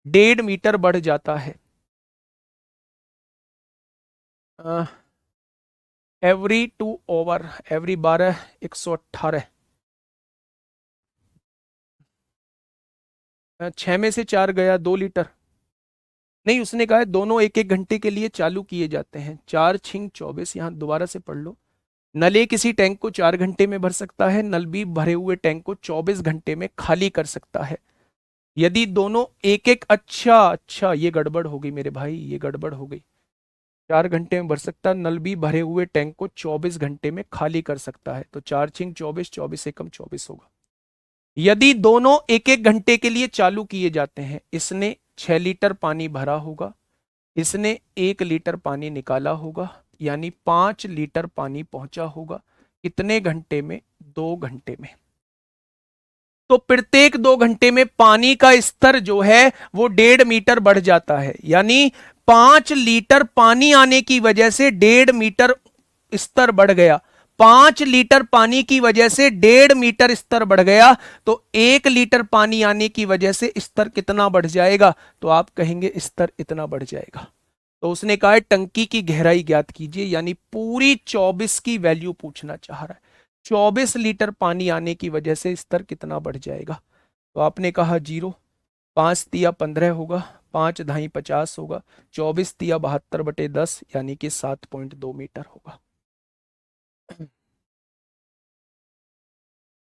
1.5 मीटर बढ़ जाता है। Every 2 over, every 12, 118। 6 में से 4 गया, 2 लीटर। नहीं, उसने कहा है दोनों 1-1 घंटे के लिए चालू किए जाते हैं। 4×6 = 24। यहां दोबारा से पढ़ लो। नल ए किसी टैंक को 4 घंटे में भर सकता है, नल बी भरे हुए टैंक को 24 घंटे में खाली कर सकता है। यदि दोनों एक एक, अच्छा अच्छा, ये गड़बड़ हो गई मेरे भाई, ये गड़बड़ हो गई। 4 घंटे में भर सकता है, नल बी भरे हुए टैंक को 24 घंटे में खाली कर सकता है। तो 4×6 = 24, 24 होगा। यदि दोनों 1-1 घंटे के लिए चालू किए जाते हैं, इसने 6 लीटर पानी भरा होगा, इसने 1 लीटर पानी निकाला होगा, यानी 5 लीटर पानी पहुंचा होगा। कितने घंटे में? 2 घंटे में। तो प्रत्येक 2 घंटे में पानी का स्तर जो है वो 1.5 मीटर बढ़ जाता है, यानी 5 लीटर पानी आने की वजह से 1.5 मीटर स्तर बढ़ गया। 5 लीटर पानी की वजह से 1.5 मीटर स्तर बढ़ गया। तो 1 लीटर पानी आने की वजह से स्तर कितना बढ़ जाएगा? तो आप कहेंगे स्तर इतना बढ़ जाएगा। तो उसने कहा है टंकी की गहराई ज्ञात कीजिए, यानी पूरी 24 की वैल्यू पूछना चाह रहा है। 24 लीटर पानी आने की वजह से स्तर कितना बढ़ जाएगा? तो आपने कहा 0। 5×3 = 15 होगा, 5×2 = 50 होगा, 24×3 = 72/10, यानी कि 7.2 मीटर होगा।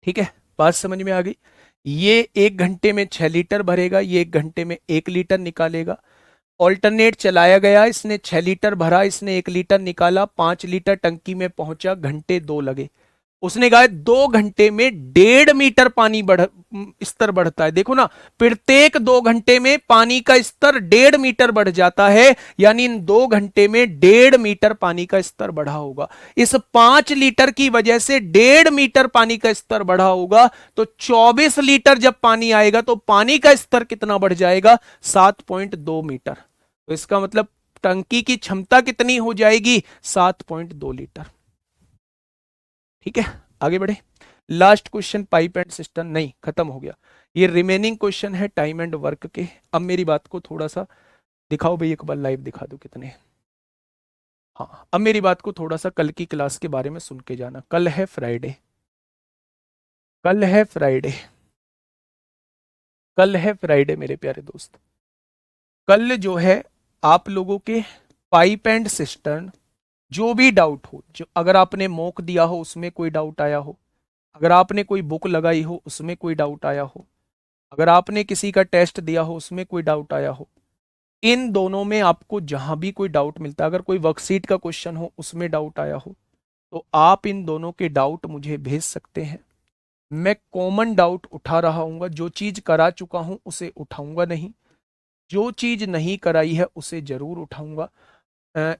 ठीक है, बात समझ में आ गई। ये 1 घंटे में 6 लीटर भरेगा, ये 1 घंटे में 1 लीटर निकालेगा। ऑल्टरनेट चलाया गया, इसने 6 लीटर भरा, इसने 1 लीटर निकाला, 5 लीटर टंकी में पहुंचा, घंटे 2 लगे। उसने कहा 2 घंटे में 1.5 मीटर पानी स्तर बढ़ता है। देखो ना, प्रत्येक 2 घंटे में पानी का स्तर 1.5 मीटर बढ़ जाता है, यानी इन 2 घंटे में 1.5 मीटर पानी का स्तर बढ़ा होगा। इस 5 लीटर की वजह से 1.5 मीटर पानी का स्तर बढ़ा होगा। तो 24 लीटर जब पानी आएगा तो पानी का स्तर कितना बढ़ जाएगा? 7.2 मीटर। तो इसका मतलब टंकी की क्षमता कितनी हो जाएगी? 7.2 लीटर। ठीक है, आगे बढ़े। Last question, pipe and system, नहीं खत्म हो गया। ये रिमेनिंग क्वेश्चन है टाइम एंड वर्क के। अब मेरी बात को थोड़ा सा दिखाओ भाई, एक बार लाइव दिखा दो कितने। हाँ, अब मेरी बात को थोड़ा सा कल की क्लास के बारे में सुन के जाना। कल है फ्राइडे, कल है फ्राइडे, कल है फ्राइडे मेरे प्यारे दोस्त। कल जो है आप लोगों के पाइप एंड सिस्टम जो भी डाउट हो, जो अगर आपने मॉक दिया हो उसमें कोई डाउट आया हो, अगर आपने कोई बुक लगाई हो उसमें कोई डाउट आया हो, अगर आपने किसी का टेस्ट दिया हो उसमें कोई डाउट आया हो, इन दोनों में आपको जहां भी कोई डाउट मिलता है, अगर कोई वर्कशीट का क्वेश्चन हो उसमें डाउट आया हो, तो आप इन दोनों के डाउट मुझे भेज सकते हैं। मैं कॉमन डाउट उठा रहा हूँ, जो चीज करा चुका हूं उसे उठाऊंगा नहीं, जो चीज नहीं कराई है उसे जरूर उठाऊंगा।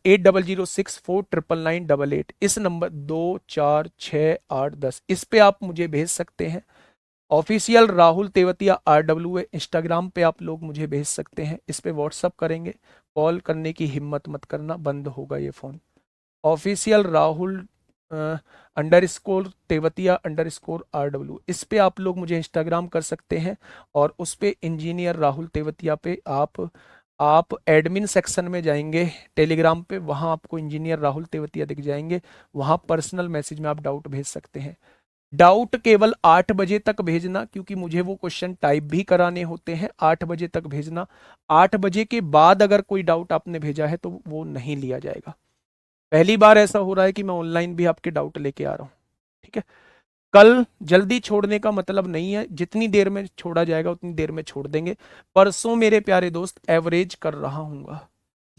8006499988 इस नंबर 246810 इस पे आप मुझे भेज सकते हैं। ऑफिशियल राहुल तेवतिया RW है, इंस्टाग्राम पे आप लोग मुझे भेज सकते हैं, इस पे व्हाट्सअप करेंगे, कॉल करने की हिम्मत मत करना, बंद होगा ये फ़ोन। ऑफिशियल राहुल _ तेवतिया _ इस पे आप लोग मुझे इंस्टाग्राम कर सकते हैं, और उस पे इंजीनियर राहुल तेवतिया पे आप एडमिन सेक्शन में जाएंगे टेलीग्राम पे, वहां आपको इंजीनियर राहुल तेवतिया दिख जाएंगे, वहां पर्सनल मैसेज में आप डाउट भेज सकते हैं। डाउट केवल 8 बजे तक भेजना, क्योंकि मुझे वो क्वेश्चन टाइप भी कराने होते हैं। 8 बजे तक भेजना, 8 बजे के बाद अगर कोई डाउट आपने भेजा है तो वो नहीं लिया जाएगा। पहली बार ऐसा हो रहा है कि मैं ऑनलाइन भी आपके डाउट लेके आ रहा हूँ, ठीक है। कल जल्दी छोड़ने का मतलब नहीं है, जितनी देर में छोड़ा जाएगा उतनी देर में छोड़ देंगे। परसों मेरे प्यारे दोस्त एवरेज कर रहा हूँ,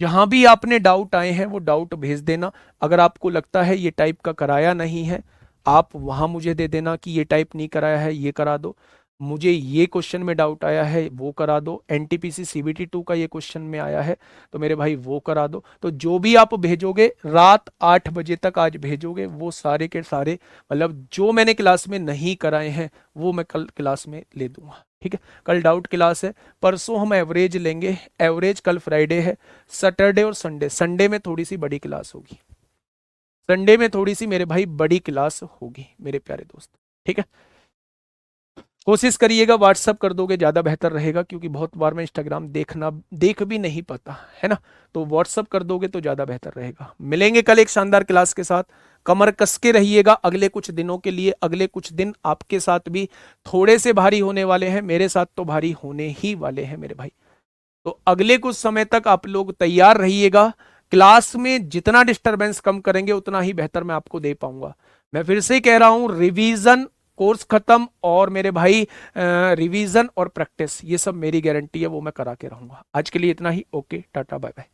जहां भी आपने डाउट आए हैं वो डाउट भेज देना। अगर आपको लगता है ये टाइप का कराया नहीं है, आप वहां मुझे दे देना कि ये टाइप नहीं कराया है, ये करा दो। मुझे ये क्वेश्चन में डाउट आया है, वो करा दो। एनटीपीसी CBT 2 का ये क्वेश्चन में आया है, तो मेरे भाई वो करा दो। तो जो भी आप भेजोगे रात 8 बजे तक आज भेजोगे, वो सारे के सारे, मतलब जो मैंने क्लास में नहीं कराए हैं वो मैं कल क्लास में ले दूंगा, ठीक है। कल डाउट क्लास है, परसों हम एवरेज लेंगे। एवरेज कल फ्राइडे है, सैटरडे और संडे, संडे में थोड़ी सी बड़ी क्लास होगी, संडे में थोड़ी सी मेरे भाई बड़ी क्लास होगी मेरे प्यारे दोस्त, ठीक है। कोशिश करिएगा व्हाट्सअप कर दोगे ज़्यादा बेहतर रहेगा, क्योंकि बहुत बार मैं इंस्टाग्राम देख भी नहीं पाता है ना, तो व्हाट्सअप कर दोगे तो ज़्यादा बेहतर रहेगा। मिलेंगे कल एक शानदार क्लास के साथ, कमर कस के रहिएगा अगले कुछ दिनों के लिए। अगले कुछ दिन आपके साथ भी थोड़े से भारी होने वाले हैं, मेरे साथ तो भारी होने ही वाले हैं मेरे भाई। तो अगले कुछ समय तक आप लोग तैयार रहिएगा। क्लास में जितना डिस्टरबेंस कम करेंगे उतना ही बेहतर मैं आपको दे पाऊंगा। मैं फिर से कह रहा हूं, रिवीजन कोर्स खत्म और मेरे भाई रिवीजन और प्रैक्टिस, ये सब मेरी गारंटी है, वो मैं करा के रहूंगा। आज के लिए इतना ही, ओके टाटा बाय बाय।